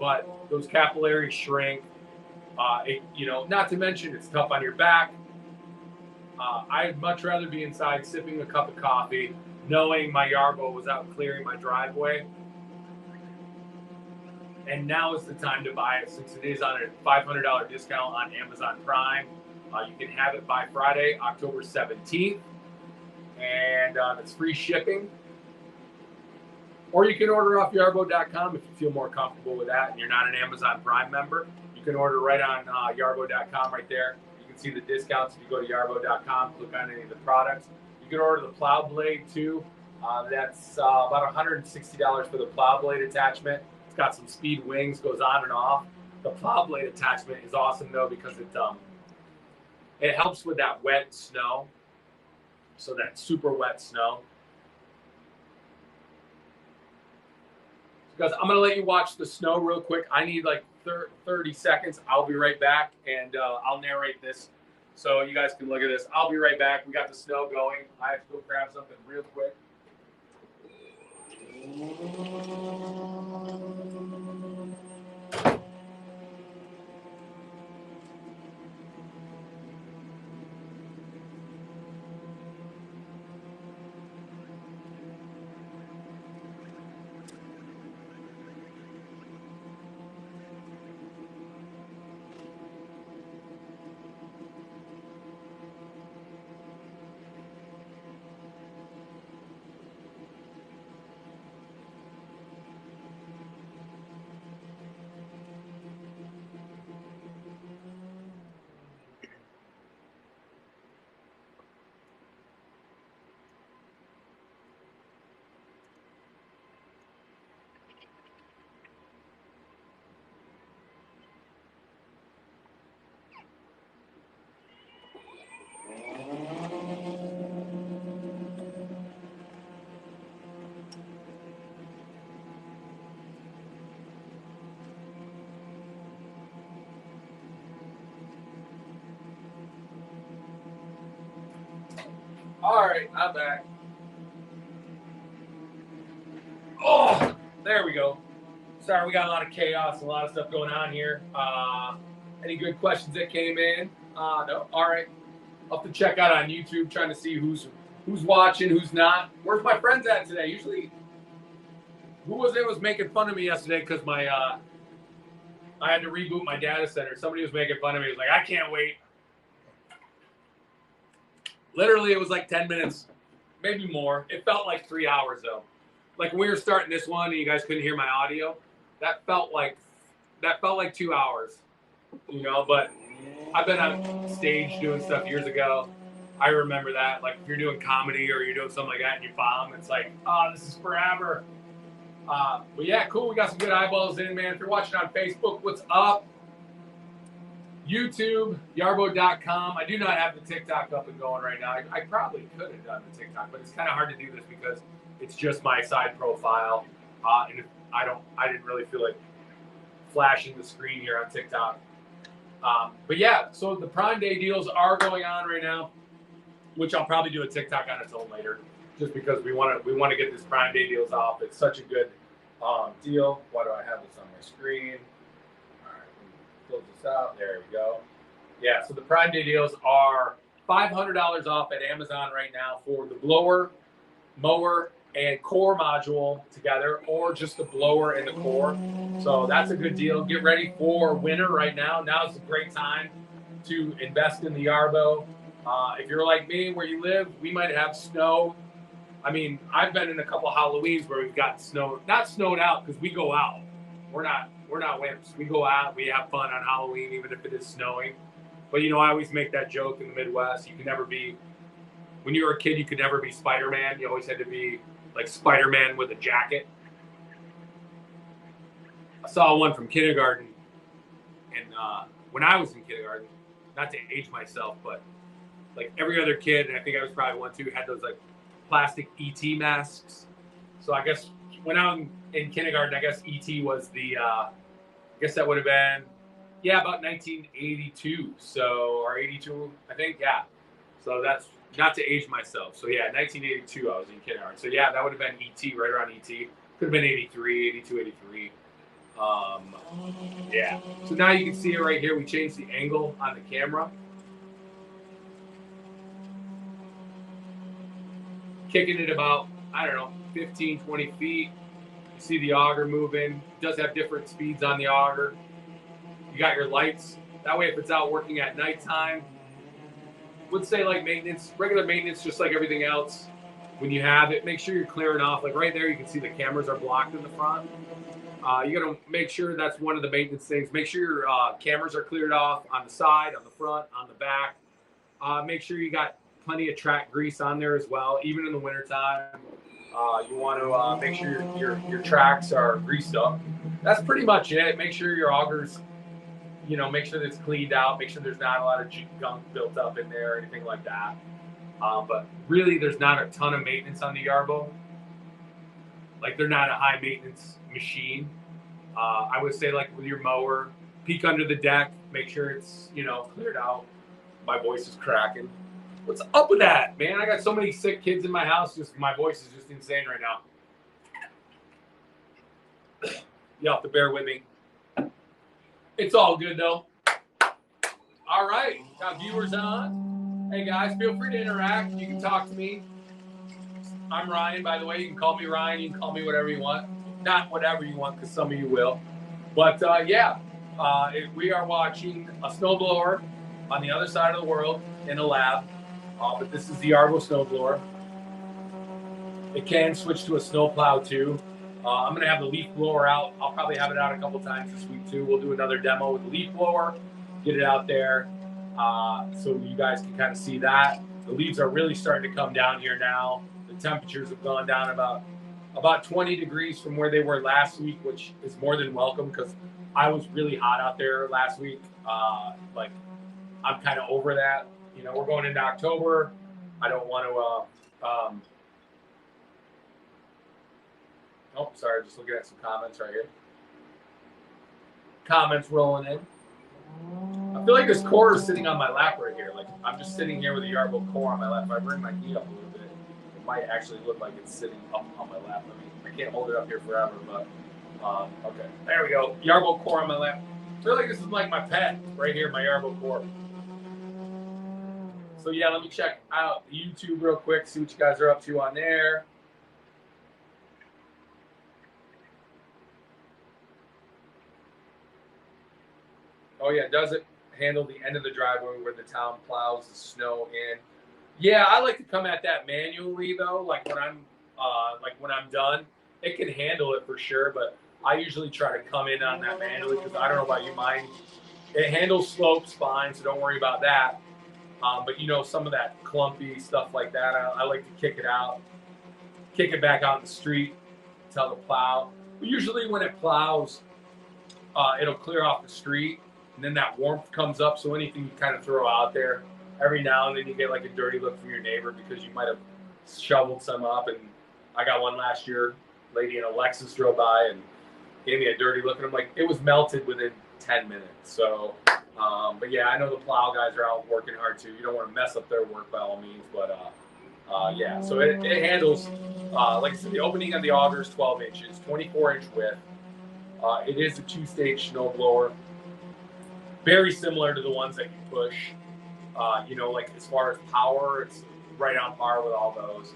but those capillaries shrink. Not to mention it's tough on your back. I'd much rather be inside sipping a cup of coffee, knowing my Yarbo was out clearing my driveway. And now is the time to buy it, since it is on a $500 discount on Amazon Prime. You can have it by Friday, October 17th, and it's free shipping. Or you can order off Yarbo.com if you feel more comfortable with that and you're not an Amazon Prime member. You can order right on Yarbo.com right there. You can see the discounts if you go to Yarbo.com, click on any of the products. You can order the plow blade too. That's about $160 for the plow blade attachment. It's got some speed wings, goes on and off. The plow blade attachment is awesome though because it helps with that wet snow. So that super wet snow. Guys, I'm going to let you watch the snow real quick. I need like 30 seconds. I'll be right back, and I'll narrate this so you guys can look at this. I'll be right back. We got the snow going. I have to go grab something real quick. All right, I'm back. Oh, there we go. Sorry, we got a lot of chaos, a lot of stuff going on here. Any good questions that came in? No. All right. I'll have to check out on YouTube, trying to see who's watching, who's not. Where's my friends at today? Usually, who was making fun of me yesterday because I had to reboot my data center. Somebody was making fun of me. He was like, I can't wait. Literally, it was like 10 minutes, maybe more. It felt like 3 hours, though. Like when we were starting this one and you guys couldn't hear my audio, that felt like 2 hours, but I've been on stage doing stuff years ago. I remember that. Like if you're doing comedy or you're doing something like that and you bomb, it's like, oh, this is forever. But yeah, cool. We got some good eyeballs in, man. If you're watching on Facebook, what's up? YouTube, Yarbo.com. I do not have the TikTok up and going right now. I probably could have done the TikTok, but it's kind of hard to do this because it's just my side profile. And I didn't really feel like flashing the screen here on TikTok. But yeah, so the Prime Day deals are going on right now, which I'll probably do a TikTok on its own later, just because we want to get this Prime Day deals off. It's such a good deal. Why do I have this on my screen? Close this out. There we go. Yeah, so the Prime Day deals are $500 off at Amazon right now for the blower, mower, and core module together, or just the blower and the core. So that's a good deal. Get ready for winter right now. Now is a great time to invest in the Yarbo. If you're like me, where you live, we might have snow. I mean, I've been in a couple of Halloweens where we've got snow, not snowed out because we go out. We're not wimps. We go out. We have fun on Halloween, even if it is snowing. But, I always make that joke in the Midwest. You can never be, when you were a kid, you could never be Spider-Man. You always had to be like Spider-Man with a jacket. I saw one from kindergarten. And when I was in kindergarten, not to age myself, but like every other kid, and I think I was probably one too, had those like plastic ET masks. So I guess when I'm in kindergarten, I guess ET was the, I guess that would have been, about 1982. So, or 82, I think, yeah. So not to age myself. So yeah, 1982, I was in kindergarten. So yeah, that would have been ET, right around ET. Could have been 83, 82, 83. Yeah. So now you can see it right here. We changed the angle on the camera. Kicking it about, I don't know, 15, 20 feet. You see the auger moving. It does have different speeds on the auger. You got your lights. That way, if it's out working at nighttime, would say like maintenance, regular maintenance, just like everything else. When you have it, make sure you're clearing off. Like right there, you can see the cameras are blocked in the front. You got to make sure that's one of the maintenance things. Make sure your cameras are cleared off on the side, on the front, on the back. Make sure you got plenty of track grease on there as well, even in the wintertime. You want to make sure your tracks are greased up. That's pretty much it. Make sure your augers, make sure that it's cleaned out. Make sure there's not a lot of gunk built up in there or anything like that. But really, there's not a ton of maintenance on the Yarbo. Like, they're not a high maintenance machine. I would say, like, with your mower, peek under the deck, make sure it's, cleared out. My voice is cracking. What's up with that, man? I got so many sick kids in my house. Just my voice is just insane right now. You have to bear with me. It's all good, though. All right. Got viewers on. Hey, guys, feel free to interact. You can talk to me. I'm Ryan, by the way. You can call me Ryan. You can call me whatever you want. Not whatever you want, because some of you will. But, we are watching a snowblower on the other side of the world in a lab. But this is the Yarbo snowblower. It can switch to a snowplow too. I'm going to have the leaf blower out. I'll probably have it out a couple times this week too. We'll do another demo with the leaf blower, get it out there so you guys can kind of see that. The leaves are really starting to come down here now. The temperatures have gone down about 20 degrees from where they were last week, which is more than welcome because I was really hot out there last week. I'm kind of over that. We're going into October. I don't want to. Sorry, just looking at some comments right here. Comments rolling in. I feel like this core is sitting on my lap right here. Like, I'm just sitting here with a Yarbo core on my lap. If I bring my knee up a little bit, it might actually look like it's sitting up on my lap. I can't hold it up here forever, but okay. There we go. Yarbo core on my lap. I feel like this is like my pet right here, my Yarbo core. So yeah, let me check out YouTube real quick, see what you guys are up to on there. Oh yeah, does it handle the end of the driveway where the town plows the snow in? Yeah, I like to come at that manually though. Like when I'm done, it can handle it for sure. But I usually try to come in on that manually because I don't know about you, mine. It handles slopes fine, so don't worry about that. But some of that clumpy stuff like that, I like to kick it out, kick it back out in the street, tell the plow. But usually when it plows, it'll clear off the street, and then that warmth comes up. So anything you kind of throw out there, every now and then you get like a dirty look from your neighbor because you might have shoveled some up. And I got one last year. Lady in a Lexus drove by and gave me a dirty look, and I'm like, it was melted within 10 minutes. So. But yeah, I know the plow guys are out working hard too. You don't want to mess up their work by all means, but yeah. So it handles, like I said, the opening of the auger is 12 inches, 24-inch width. It is a 2-stage snowblower, very similar to the ones that you push. Like as far as power, it's right on par with all those.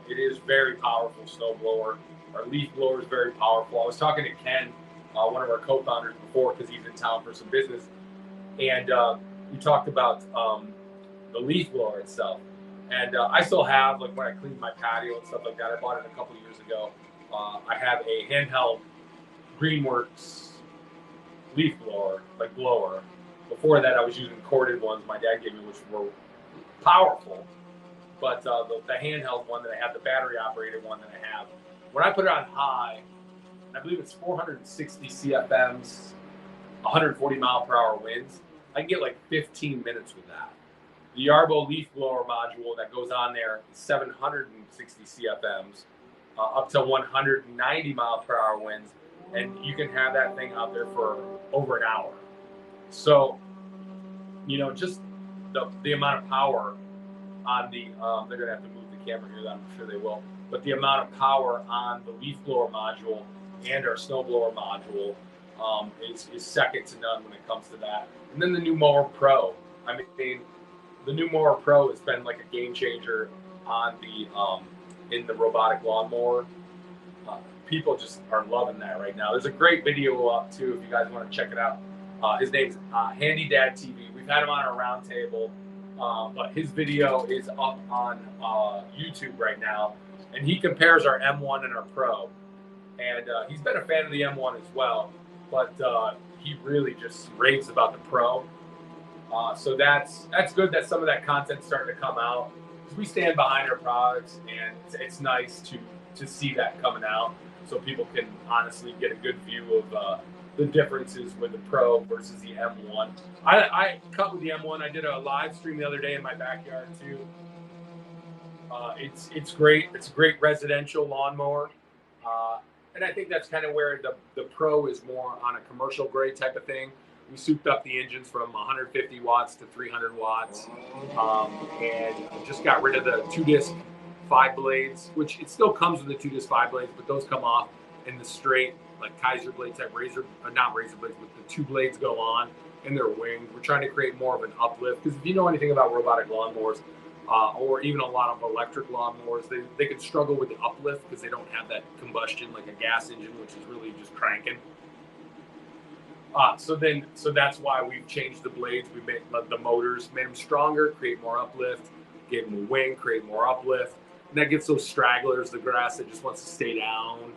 It is very powerful snowblower. Our leaf blower is very powerful. I was talking to Ken, one of our co-founders before, because he's in town for some business. And we talked about the leaf blower itself. And I still have, like when I cleaned my patio and stuff like that, I bought it a couple years ago. I have a handheld Greenworks leaf blower. Before that, I was using corded ones my dad gave me, which were powerful. But the handheld one that I have, the battery operated one that I have, when I put it on high, I believe it's 460 CFMs, 140 mile per hour winds. I can get like 15 minutes with that. The Yarbo leaf blower module that goes on there is 760 CFMs, up to 190 mile per hour winds, and you can have that thing out there for over an hour. So, just the amount of power on the, they're going to have to move the camera here, I'm sure they will, but the amount of power on the leaf blower module and our snowblower module is second to none when it comes to that. And then the new Mower Pro. I mean, the new Mower Pro has been like a game changer on the in the robotic lawnmower. People just are loving that right now. There's a great video up too if you guys want to check it out. His name's Handy Dad TV. We've had him on our roundtable, but his video is up on YouTube right now, and he compares our M1 and our Pro. And he's been a fan of the M1 as well, but he really just raves about the Pro. So that's good that some of that content's starting to come out. We stand behind our products, and it's nice to see that coming out, so people can honestly get a good view of the differences with the Pro versus the M1. I cut with the M1. I did a live stream the other day in my backyard too. It's great. It's a great residential lawnmower, and I think that's kind of where the Pro is more on a commercial grade type of thing. We souped up the engines from 150 watts to 300 watts, and just got rid of the 2-disc 5 blades, which it still comes with the 2-disc 5 blades, but those come off in the straight, like Kaiser blade type not razor blades, but the 2 blades go on and they're winged. We're trying to create more of an uplift, because if you know anything about robotic lawnmowers, or even a lot of electric lawnmowers, they can struggle with the uplift because they don't have that combustion like a gas engine, which is really just cranking. So that's why we've changed the blades. We made the motors, made them stronger, create more uplift, gave them a wing, create more uplift. And that gets those stragglers, the grass that just wants to stay down,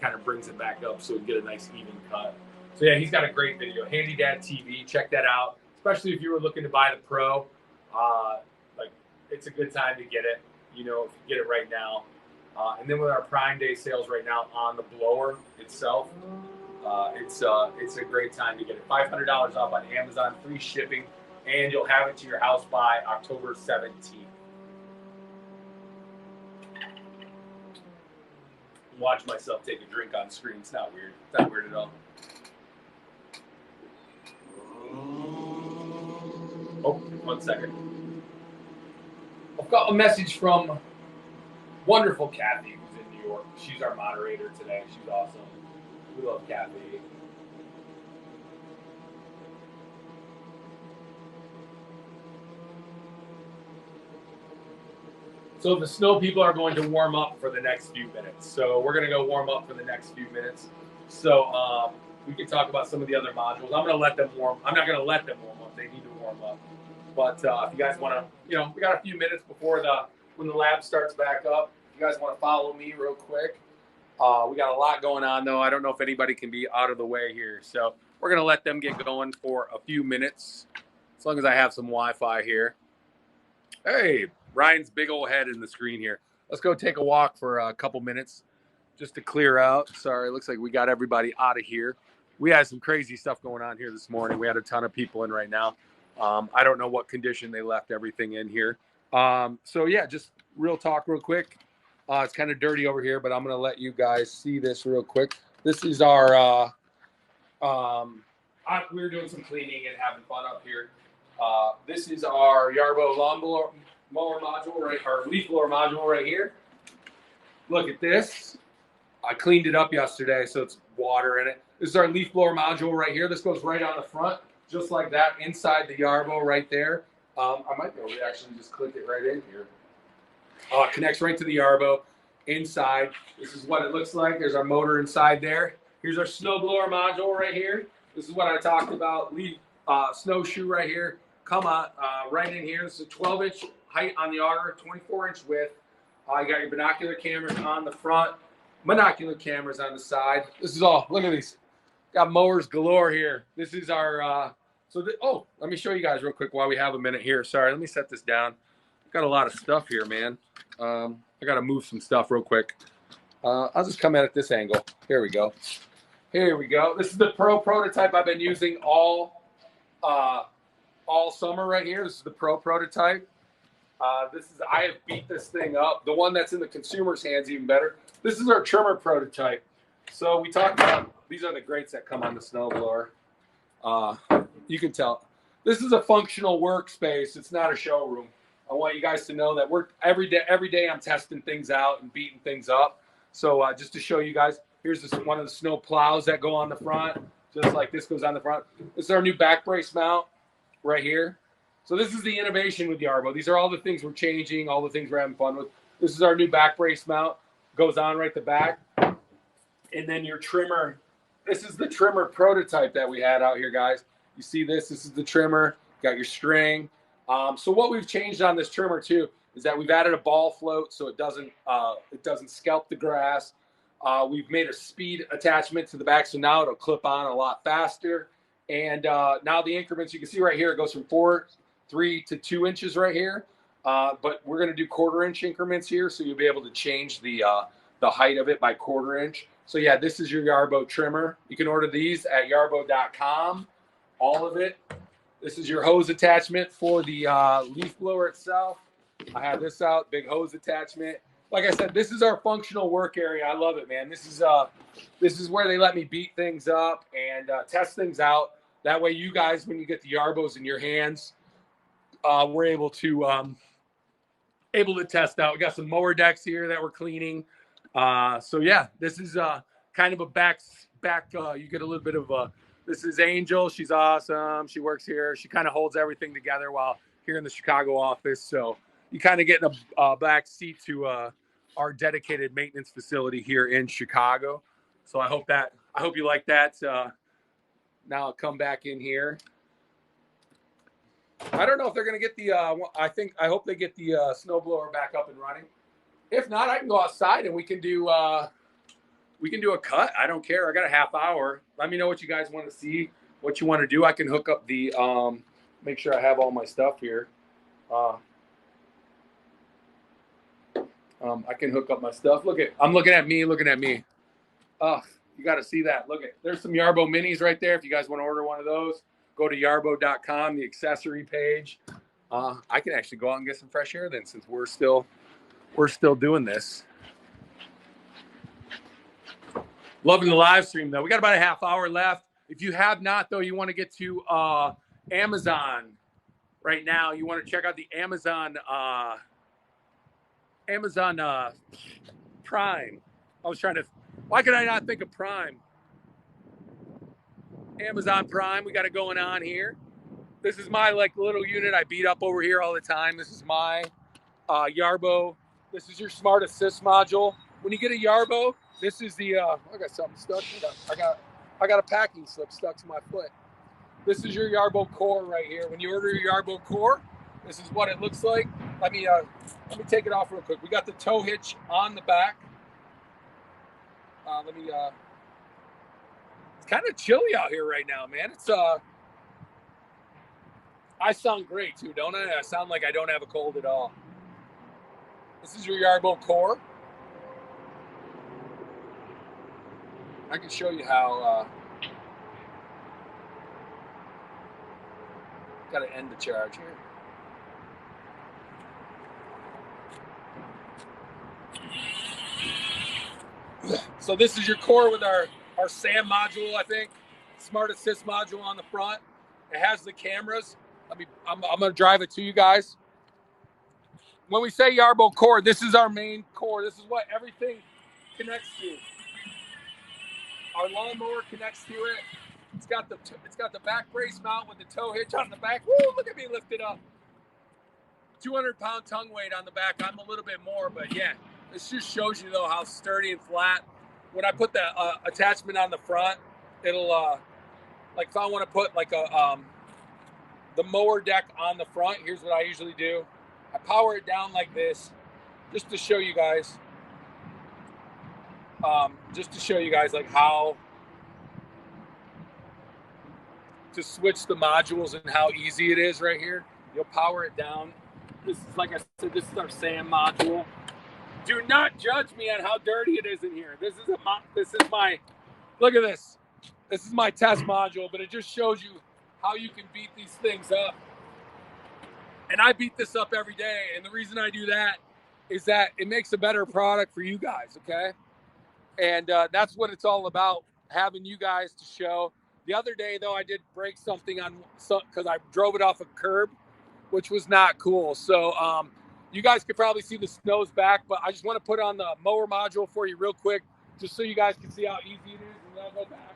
kind of brings it back up so we get a nice even cut. So yeah, he's got a great video, Handy Dad TV. Check that out, especially if you were looking to buy the Pro. Like, it's a good time to get it, you know, if you get it right now. And then with our Prime Day sales right now on the blower itself, it's a great time to get it. $500 off on Amazon, free shipping, and you'll have it to your house by October 17th. Watch myself take a drink on screen. It's not weird. It's not weird at all. Oh, 1 second. I've got a message from wonderful Kathy, who's in New York. She's our moderator today. She's awesome. We love Kathy. So the snow people are going to warm up for the next few minutes. So we're going to go warm up for the next few minutes. So we can talk about some of the other modules. I'm going to let them warm. I'm not going to let them warm up. They need to warm up. But if you guys want to, you know, we got a few minutes before when the lab starts back up. If you guys want to follow me real quick. We got a lot going on, though. I don't know if anybody can be out of the way here. So we're going to let them get going for a few minutes, as long as I have some Wi-Fi here. Hey, Ryan's big old head in the screen here. Let's go take a walk for a couple minutes just to clear out. Sorry, it looks like we got everybody out of here. We had some crazy stuff going on here this morning. We had a ton of people in right now. I don't know what condition they left everything in here. So, yeah, just real talk real quick. It's kind of dirty over here, but I'm going to let you guys see this real quick. This is our we're doing some cleaning and having fun up here. This is our Yarbo lawnmower module, right? Our leaf blower module right here. Look at this. I cleaned it up yesterday, so it's water in it. This is our leaf blower module right here. This goes right on the front, just like that, inside the Yarbo right there. I might be able to actually just click it right in here. It connects right to the Yarbo inside. This is what it looks like. There's our motor inside there. Here's our snowblower module right here. This is what I talked about. Leaf snowshoe right here. Come on, right in here. This is a 12-inch height on the auger, 24-inch width. You got your binocular cameras on the front, monocular cameras on the side. This is all. Look at these. Got mowers galore here. This is our. Let me show you guys real quick while we have a minute here. Sorry, let me set this down. Got a lot of stuff here, man. I got to move some stuff real quick. I'll just come at it this angle. Here we go. Here we go. This is the Pro prototype I've been using all summer right here. This is the Pro prototype. I have beat this thing up. The one that's in the consumer's hands even better. This is our trimmer prototype. So we talked about, these are the grates that come on the snowblower. You can tell. This is a functional workspace. It's not a showroom. I want you guys to know that we're every day I'm testing things out and beating things up. So just to show you guys, here's one of the snow plows that go on the front, just like this goes on the front. This is our new back brace mount right here. So this is the innovation with Yarbo. These are all the things we're changing, all the things we're having fun with. This is our new back brace mount. Goes on right the back. And then your trimmer. This is the trimmer prototype that we had out here, guys. You see this? This is the trimmer. Got your string. So what we've changed on this trimmer too is that we've added a ball float so it doesn't scalp the grass. We've made a speed attachment to the back, so now it'll clip on a lot faster. And now the increments, you can see right here, it goes from 3 to 2 inches right here. But we're going to do 1/4 inch increments here, so you'll be able to change the height of it by 1/4 inch. So yeah, this is your Yarbo trimmer. You can order these at yarbo.com, all of it. This is your hose attachment for the leaf blower itself. I have this out, big hose attachment. Like I said, this is our functional work area. I love it, man. This is where they let me beat things up and test things out. That way you guys, when you get the Yarbos in your hands, we're able to test out. We got some mower decks here that we're cleaning. So yeah, this is kind of a back. You get a little bit of a. This is Angel. She's awesome. She works here. She kind of holds everything together while here in the Chicago office. So you kind of get in a back seat to our dedicated maintenance facility here in Chicago. So I hope you like that. Now I'll come back in here. I don't know if they're going to get the. I hope they get the snowblower back up and running. If not, I can go outside and we can do a cut. I don't care. I got a half hour. Let me know what you guys want to see, what you want to do. I can hook up the. Make sure I have all my stuff here. I can hook up my stuff. I'm looking at me. Oh, you got to see that. There's some Yarbo minis right there. If you guys want to order one of those, go to yarbo.com, the accessory page. I can actually go out and get some fresh air then, since we're still doing this. Loving the live stream though. We got about a half hour left. If you have not though, you want to get to Amazon right now. You want to check out the Amazon Prime. Why could I not think of Prime? Amazon Prime. We got it going on here. This is my little unit I beat up over here all the time. This is my Yarbo. This is your Smart Assist module. When you get a Yarbo, this is the I got something stuck. I got a packing slip stuck to my foot. This is your Yarbo core right here. When you order your Yarbo core, this is what it looks like. Let me take it off real quick. We got the tow hitch on the back. It's kind of chilly out here right now, man. I sound great too, don't I? I sound like I don't have a cold at all. This is your Yarbo core. I can show you how. Got to end the charge here. So this is your core with our SAM module, I think. Smart Assist module on the front. It has the cameras. I'm going to drive it to you guys. When we say Yarbo core, this is our main core. This is what everything connects to. Our lawnmower connects to it. It's got the back brace mount with the tow hitch on the back. Woo, look at me lift it up. 200-pound tongue weight on the back. I'm a little bit more, but yeah. This just shows you though how sturdy and flat. When I put the attachment on the front, it'll like if I want to put like the mower deck on the front, here's what I usually do. I power it down like this, just to show you guys. Like how to switch the modules and how easy it is right here. You'll power it down. This is, like I said, this is our SAM module. Do not judge me on how dirty it is in here. This is my, look at this. This is my test module, but it just shows you how you can beat these things up. And I beat this up every day. And the reason I do that is that it makes a better product for you guys, okay? And that's what it's all about, having you guys to show. The other day, though, I did break something because I drove it off a curb which was not cool. So you guys could probably see the snow's back, but I just want to put on the mower module for you real quick, just so you guys can see how easy it is, and then I'll go back.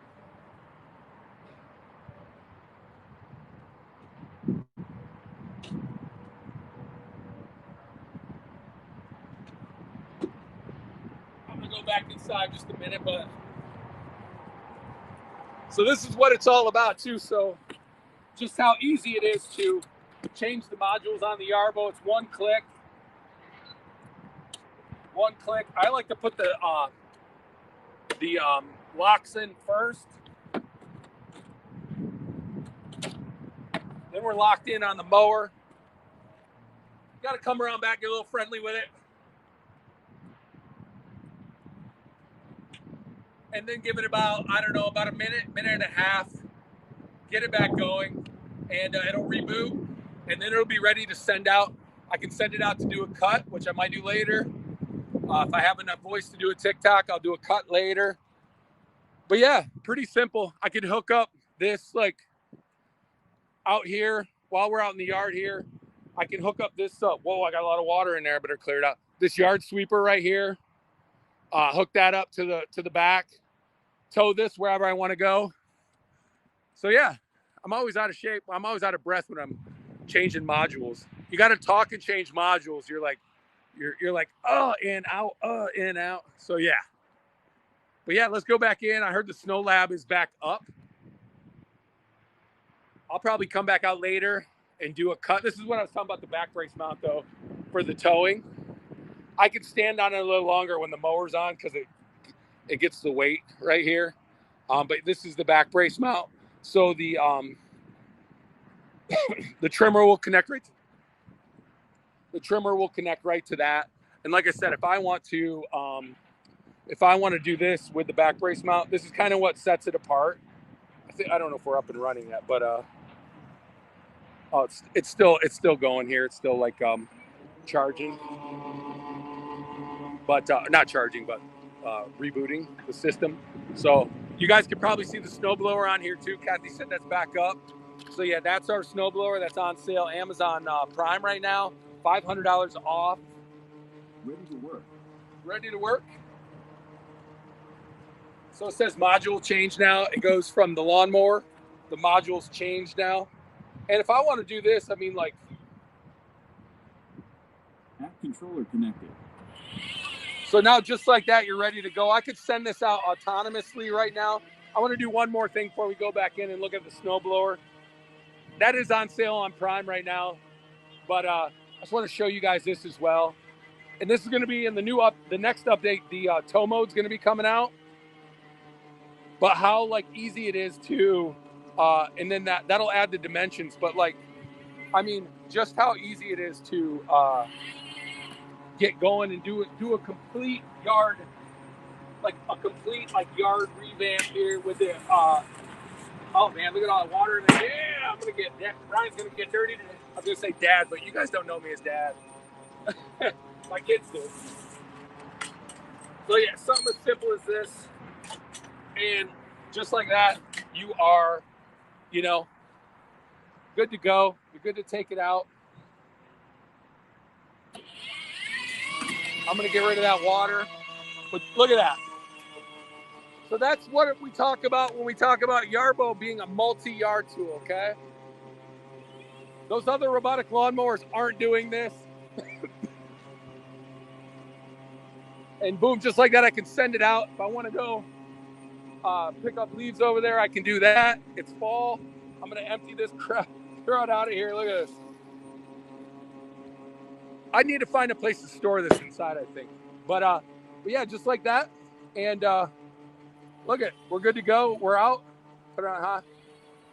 I'm gonna go back inside just a minute, but so this is what it's all about too. So just how easy it is to change the modules on the Yarbo. It's one click. One click. I like to put the locks in first. Then we're locked in on the mower. Got to come around back, get a little friendly with it. And then give it about, I don't know, about a minute, minute and a half. Get it back going, and it'll reboot, and then it'll be ready to send out. I can send it out to do a cut, which I might do later. If I have enough voice to do a TikTok, I'll do a cut later. But yeah, pretty simple. I could hook up this like out here while we're out in the yard here. I can hook up this up. Whoa, I got a lot of water in there, but it cleared out. This yard sweeper right here. Hook that up to the back. Tow this wherever I want to go. So yeah, I'm always out of shape. I'm always out of breath when I'm changing modules. You got to talk and change modules. You're like, in, out. So yeah. But yeah, let's go back in. I heard the snow lab is back up. I'll probably come back out later and do a cut. This is what I was talking about, the back brace mount though, for the towing. I can stand on it a little longer when the mower's on because it gets the weight right here. But this is the back brace mount. So the the trimmer will connect right to that. And like I said, if I want to do this with the back brace mount, this is kind of what sets it apart. I don't know if we're up and running yet, but it's still going here. It's still like charging, but not charging, but rebooting the system. So you guys can probably see the snowblower on here too. Kathy said that's back up. So yeah, that's our snowblower. That's on sale, Amazon Prime right now, $500 off. Ready to work. So it says module change now. It goes from the lawnmower. The module's changed now. And if I want to do this, I mean, like, app controller connected. So now just like that, you're ready to go. I could send this out autonomously right now. I want to do one more thing before we go back in and look at the snowblower. That is on sale on Prime right now. But I just want to show you guys this as well. And this is going to be in the next update. The tow mode's going to be coming out. But how like easy it is to, and then that'll add the dimensions. But like, I mean, just how easy it is to get going and do a complete yard, yard revamp here with the. Oh man, look at all the water in there. Yeah, Ryan's gonna get dirty today. I was gonna say dad, but you guys don't know me as dad. My kids do. So yeah, something as simple as this. And just like that, you are, good to go. You're good to take it out. I'm going to get rid of that water. But look at that. So that's what we talk about when we talk about Yarbo being a multi-yard tool, okay? Those other robotic lawnmowers aren't doing this. And boom, just like that, I can send it out. If I want to go pick up leaves over there, I can do that. It's fall. I'm going to empty this crap, throw it out of here. Look at this. I need to find a place to store this inside, I think. But yeah, just like that. And look at, we're good to go. We're out. Put it on high.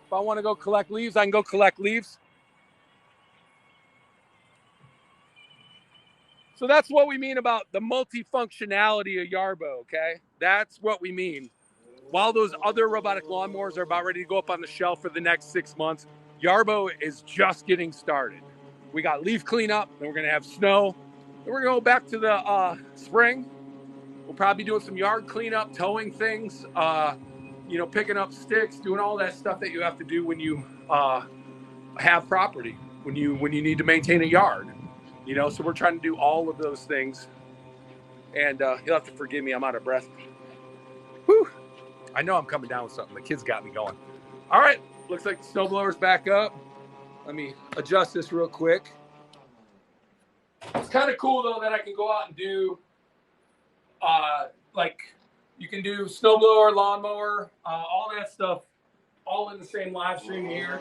If I want to go collect leaves, I can go collect leaves. So that's what we mean about the multifunctionality of Yarbo, okay? That's what we mean. While those other robotic lawnmowers are about ready to go up on the shelf for the next 6 months, Yarbo is just getting started. We got leaf cleanup, then we're going to have snow. Then we're going to go back to the spring. We'll probably be doing some yard cleanup, towing things, picking up sticks, doing all that stuff that you have to do when you have property. when you need to maintain a yard. You know, so we're trying to do all of those things. And you'll have to forgive me, I'm out of breath. Whew. I know I'm coming down with something. The kids got me going. All right, looks like the snowblower's back up. Let me adjust this real quick. It's kind of cool though that I can go out and do, like you can do snowblower, lawnmower, all that stuff, all in the same live stream here.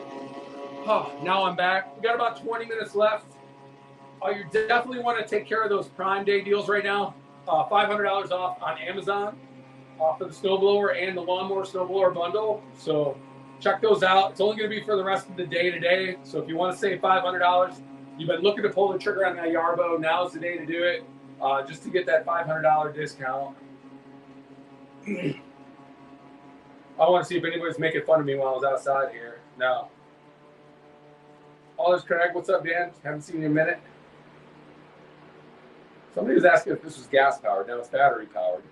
Oh, now I'm back. We got about 20 minutes left. You definitely want to take care of those Prime Day deals right now. $500 off on Amazon for the snowblower and the lawnmower snowblower bundle. So check those out. It's only going to be for the rest of the day today. So if you want to save $500, you've been looking to pull the trigger on that Yarbo, now's the day to do it, just to get that $500 discount. I want to see if anybody's making fun of me while I was outside here. No. All is correct. What's up, Dan? Haven't seen you in a minute. Somebody was asking if this was gas powered. Now it's battery powered.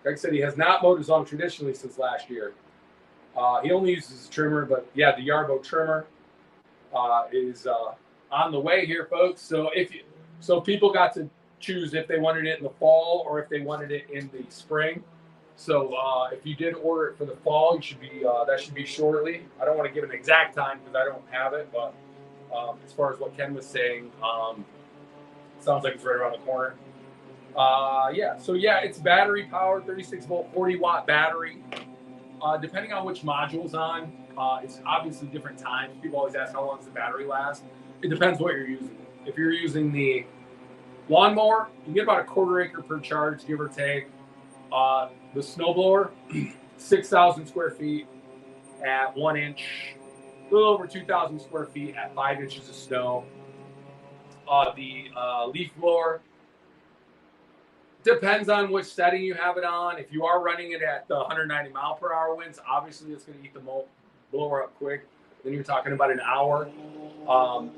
Greg said he has not mowed his lawn traditionally since last year. He only uses a trimmer, but yeah, the Yarbo trimmer is on the way here, folks. So people got to choose if they wanted it in the fall or if they wanted it in the spring. So if you did order it for the fall, you should be that should be shortly. I don't want to give an exact time because I don't have it, but as far as what Ken was saying, sounds like it's right around the corner. So it's battery powered, 36 volt, 40 watt battery. Depending on which module's on, it's obviously different times. People always ask how long does the battery last. It depends what you're using. If you're using the lawnmower, you can get about a quarter acre per charge, give or take. The snowblower, 6,000 square feet at 1 inch, a little over 2,000 square feet at 5 inches of snow. The leaf blower, depends on which setting you have it on. If you are running it at the 190 mile per hour winds, obviously it's going to eat the blower up quick. Then you're talking about an hour.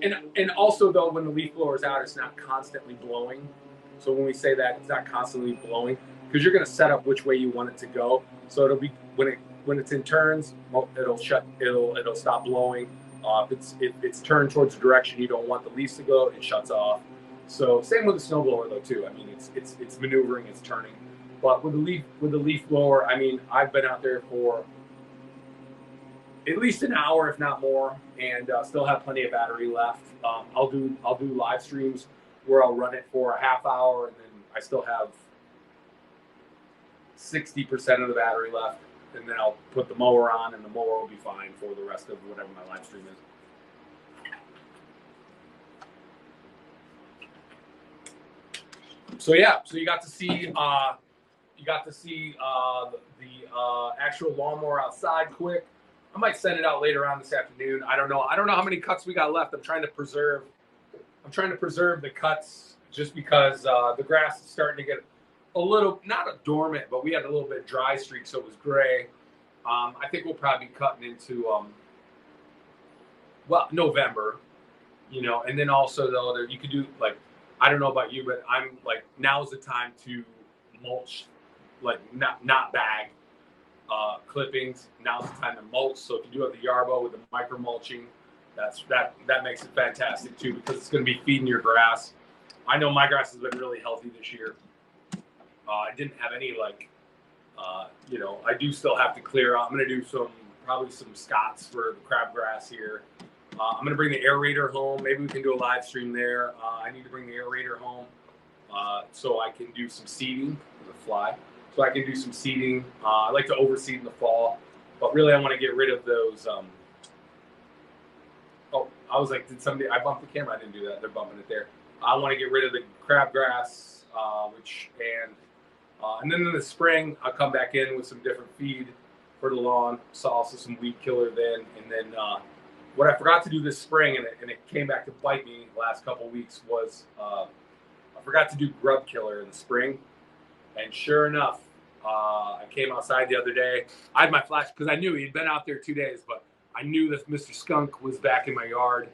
And also, though, when the leaf blower is out, it's not constantly blowing. So when we say that, it's not constantly blowing because you're going to set up which way you want it to go. So it'll be when it's in turns, it'll stop blowing. If it's turned towards the direction you don't want the leaves to go, it shuts off. So same with the snowblower though too. I mean, it's maneuvering, it's turning. But with the leaf blower, I mean, I've been out there for at least an hour, if not more, and still have plenty of battery left. I'll do live streams where I'll run it for a half hour, and then I still have 60% of the battery left, and then I'll put the mower on, and the mower will be fine for the rest of whatever my live stream is. So you got to see the actual lawnmower outside quick. I might send it out later on this afternoon. I don't know how many cuts we got left. I'm trying to preserve the cuts just because the grass is starting to get a little, not a dormant, but we had a little bit dry streak, so it was gray. I think we'll probably be cutting into November, and then also though you could do like, I don't know about you, but I'm like, now's the time to mulch, like not bag clippings. Now's the time to mulch. So if you do have the Yarbo with the micro mulching, that makes it fantastic too, because it's going to be feeding your grass. I know my grass has been really healthy this year. I didn't have any I do still have to clear out. I'm going to do probably some Scots for the crabgrass here. I'm going to bring the aerator home. Maybe we can do a live stream there. I need to bring the aerator home so I can do some seeding. The fly. So I can do some seeding. I like to overseed in the fall, but really I want to get rid of those. I was like, I bumped the camera? I didn't do that. They're bumping it there. I want to get rid of the crabgrass, and then in the spring I'll come back in with some different feed for the lawn. So also some weed killer then, and then. What I forgot to do this spring, and it came back to bite me the last couple of weeks, was I forgot to do grub killer in the spring. And sure enough, I came outside the other day. I had my flash because I knew he'd been out there 2 days, but I knew that Mr. Skunk was back in my yard.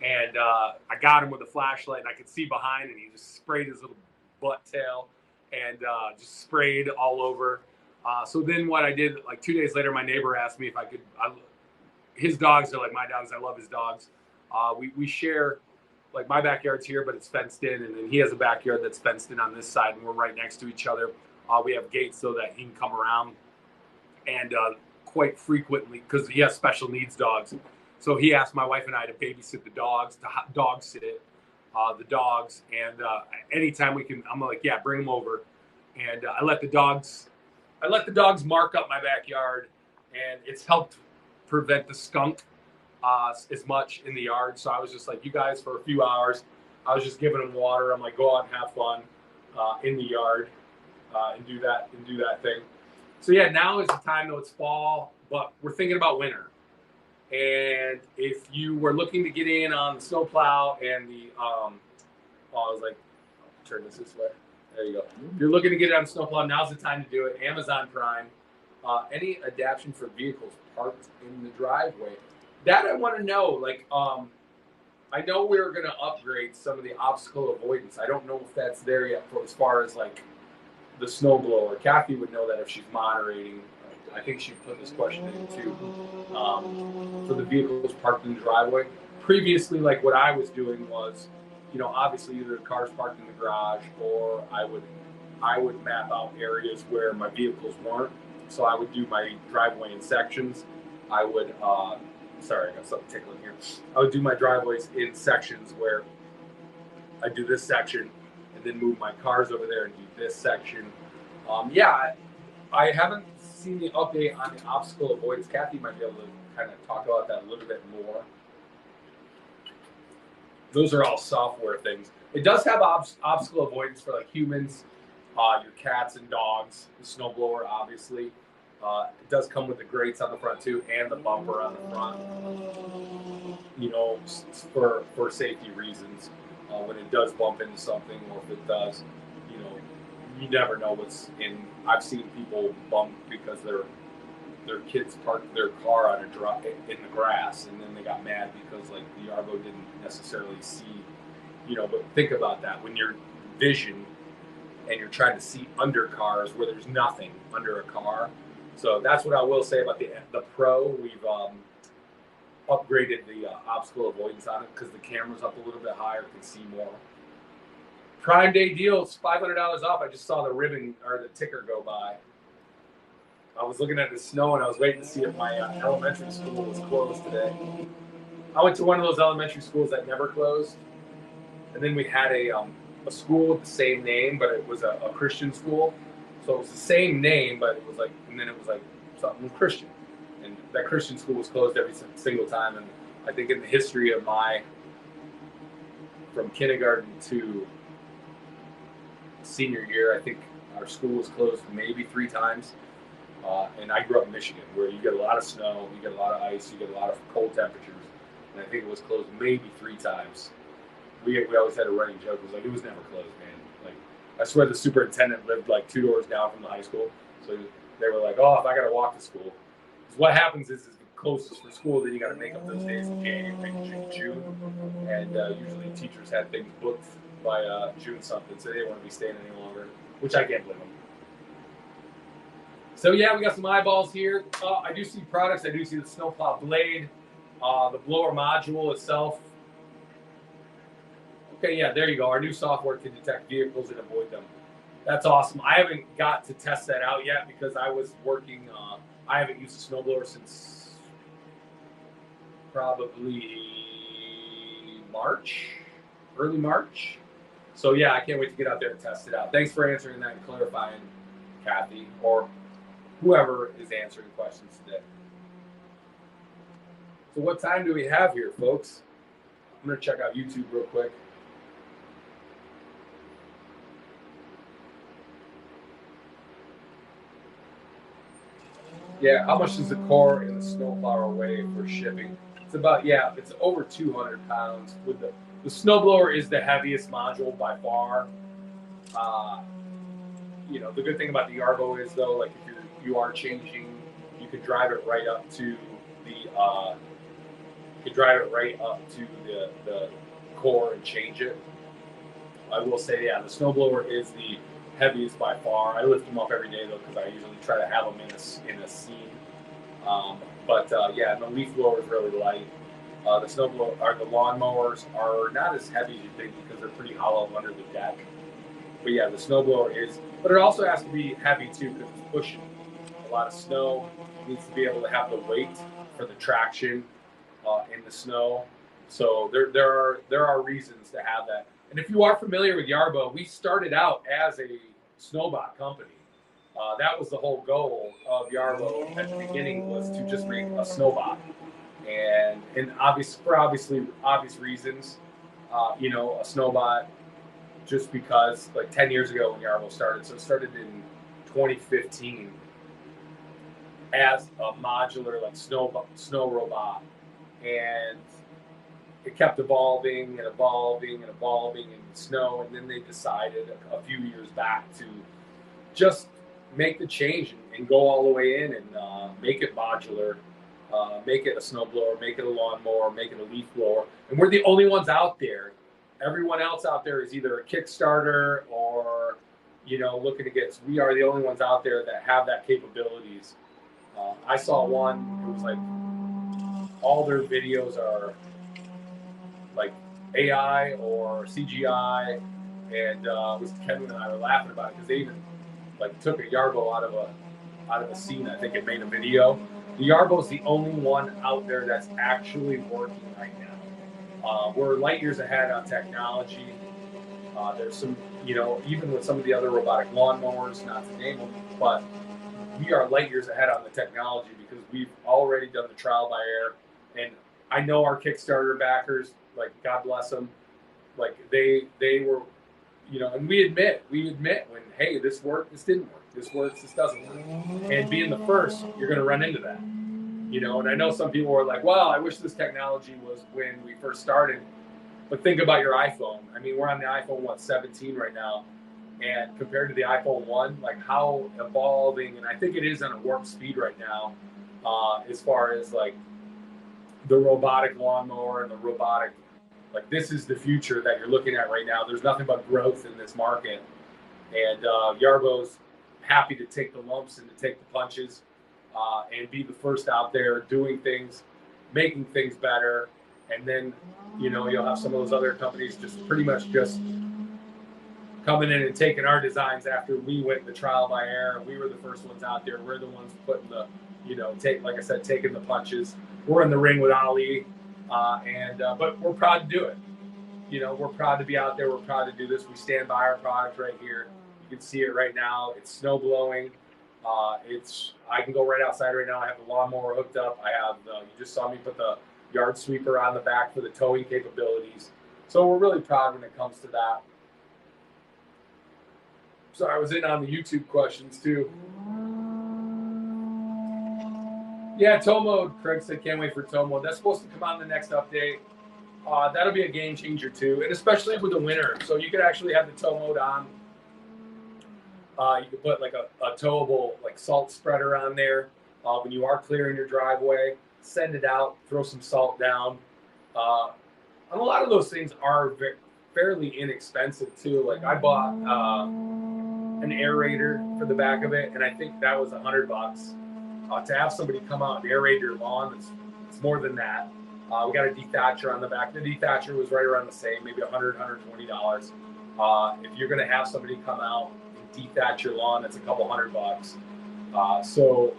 And I got him with a flashlight, and I could see behind, and he just sprayed his little butt tail and just sprayed all over. So then what I did, like 2 days later, my neighbor asked me if I could his dogs are like my dogs. I love his dogs. We share, like, my backyard's here, but it's fenced in, and then he has a backyard that's fenced in on this side, and we're right next to each other. We have gates so that he can come around, and quite frequently, because he has special needs dogs, so he asked my wife and I to babysit the dogs, to dog sit the dogs, and anytime we can, I'm like, yeah, bring them over, and I let the dogs mark up my backyard, and it's helped prevent the skunk as much in the yard. So I was just like, you guys, for a few hours, I was just giving them water. I'm like, go out and have fun in the yard and do that thing. So yeah, now is the time, though. It's fall, but we're thinking about winter. And if you were looking to get in on the snowplow and the I was like, turn this way. There you go. If you're looking to get it on snowplow, now's the time to do it. Amazon Prime. Any adaptation for vehicles parked in the driveway? That I want to know. Like, I know we're going to upgrade some of the obstacle avoidance. I don't know if that's there yet for as far as like the snowblower. Kathy would know that if she's moderating. I think she put this question in too. For the vehicles parked in the driveway. Previously, like what I was doing was, you know, obviously either the cars parked in the garage, or I would map out areas where my vehicles weren't. So I would do my driveway in sections. I would, sorry, I got something tickling here. I would do my driveways in sections where I do this section and then move my cars over there and do this section. Yeah, I haven't seen the update on the obstacle avoidance. Kathy might be able to kind of talk about that a little bit more. Those are all software things. It does have obstacle avoidance for like humans, your cats and dogs, the snowblower, obviously. It does come with the grates on the front too, and the bumper on the front. You know, for safety reasons, when it does bump into something, or if it does, you know, you never know what's in. I've seen people bump because their kids parked their car on in the grass, and then they got mad because like the Yarbo didn't necessarily see, you know. But think about that when you're vision and you're trying to see under cars where there's nothing under a car. So that's what I will say about the Pro. We've upgraded the obstacle avoidance on it because the camera's up a little bit higher, can see more. Prime Day deals, $500 off. I just saw the ribbon or the ticker go by. I was looking at the snow and I was waiting to see if my elementary school was closed today. I went to one of those elementary schools that never closed, and then we had a school with the same name, but it was a Christian school. So it was the same name, but it was like, and then it was like something Christian, and that Christian school was closed every single time. And I think in the history of from kindergarten to senior year, I think our school was closed maybe 3 times. And I grew up in Michigan, where you get a lot of snow, you get a lot of ice, you get a lot of cold temperatures. And I think it was closed maybe 3 times. We always had a running joke. It was like, it was never closed, man. Like, I swear the superintendent lived like 2 doors down from the high school. So they were like, oh, if I got to walk to school. Because what happens is the closest for school, then you got to make up those days in January, June. And usually teachers had things booked by June something, so they didn't want to be staying any longer, which I can't blame them. So yeah, we got some eyeballs here. I do see products. I do see the snowplow blade, the blower module itself. Okay, yeah, there you go. Our new software can detect vehicles and avoid them. That's awesome. I haven't got to test that out yet because I was working. I haven't used a snowblower since probably March, early March. So yeah, I can't wait to get out there and test it out. Thanks for answering that and clarifying, Kathy, or whoever is answering questions today. So what time do we have here, folks? I'm going to check out YouTube real quick. Yeah, how much does the core in the snowblower weigh for shipping? It's about, yeah, it's over 200 pounds. With the snowblower is the heaviest module by far. You know, the good thing about the Yarbo is, though, like if you are changing, you can drive it right up to the the core and change it. I will say, yeah, the snowblower is the heaviest by far. I lift them up every day though because I usually try to have them in a scene. But yeah, and the leaf blower is really light. The snowblower or the lawnmowers are not as heavy as you think because they're pretty hollow under the deck. But yeah, the snowblower is, but it also has to be heavy too because it's pushing a lot of snow. It needs to be able to have the weight for the traction in the snow. So there are reasons to have that. And if you are familiar with Yarbo, we started out as a snowbot company. That was the whole goal of Yarbo at the beginning, was to just make a snowbot, and for obvious reasons, you know, a snowbot, just because like 10 years ago when Yarbo started. So it started in 2015 as a modular like snow robot, and it kept evolving and evolving and evolving in the snow. And then they decided a few years back to just make the change and go all the way in and make it modular, make it a snowblower, make it a lawnmower, make it a leaf blower. And we're the only ones out there. Everyone else out there is either a Kickstarter or, you know, looking to get. We are the only ones out there that have that capabilities. I saw one. It was like all their videos are like AI or CGI, and was Kevin and I were laughing about it because they even like took a Yarbo out of a scene. I think it made a video. The Yarbo is the only one out there that's actually working right now. We're light years ahead on technology. There's some, you know, even with some of the other robotic lawnmowers, not to name them, but we are light years ahead on the technology because we've already done the trial by air. And I know our Kickstarter backers, like God bless them, like they were, you know, and we admit when, hey, this worked, this didn't work, this works, this doesn't work. And being the first, you're going to run into that, you know. And I know some people are like, well, I wish this technology was when we first started. But think about your iPhone. I mean, we're on the iPhone 17 right now, and compared to the iPhone 1, like how evolving, and I think it is on a warp speed right now, as far as like the robotic lawnmower and the robotic, like this is the future that you're looking at right now. There's nothing but growth in this market, and Yarbo's happy to take the lumps and to take the punches, and be the first out there doing things, making things better. And then, you know, you'll have some of those other companies just pretty much just coming in and taking our designs after we went the trial by air. We were the first ones out there. We're the ones putting the, you know, like I said, taking the punches. We're in the ring with Ali, but we're proud to do it. You know, we're proud to be out there. We're proud to do this. We stand by our product right here. You can see it right now. It's snow blowing. I can go right outside right now. I have the lawnmower hooked up. I have you just saw me put the yard sweeper on the back for the towing capabilities. So we're really proud when it comes to that. Sorry, I was in on the YouTube questions too. Yeah, tow mode. Craig said, can't wait for tow mode. That's supposed to come on the next update. That'll be a game changer too, and especially with the winter. So you could actually have the tow mode on. You could put like a towable like salt spreader on there when you are clearing your driveway. Send it out, throw some salt down. And a lot of those things are fairly inexpensive too. Like I bought an aerator for the back of it, and I think that was $100. To have somebody come out and aerate your lawn, it's more than that. We got a dethatcher on the back. The dethatcher was right around the same, maybe $100, $120. If you're going to have somebody come out and dethatch your lawn, that's a couple $100. So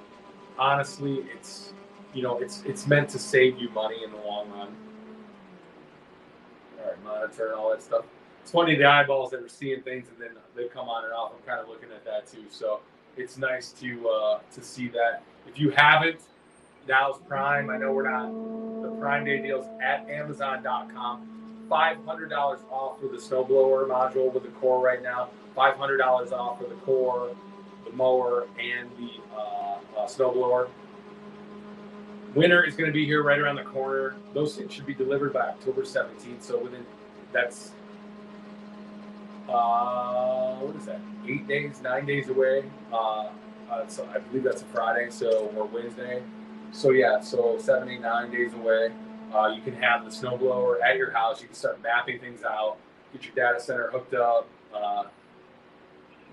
honestly, it's, you know, it's meant to save you money in the long run. All right, monitor and all that stuff. It's funny, the eyeballs that are seeing things and then they come on and off. I'm kind of looking at that too. So it's nice to see that. If you haven't, now's Prime. I know we're not the Prime Day deals at Amazon.com. $500 off for the snowblower module with the core right now. $500 off for the core, the mower, and the snowblower. Winter is going to be here right around the corner. Those things should be delivered by October 17th. So that's what is that? 8 days, 9 days away. So I believe that's a Friday, or Wednesday. So yeah, so 7, 8, 9 days away. You can have the snowblower at your house. You can start mapping things out. Get your data center hooked up.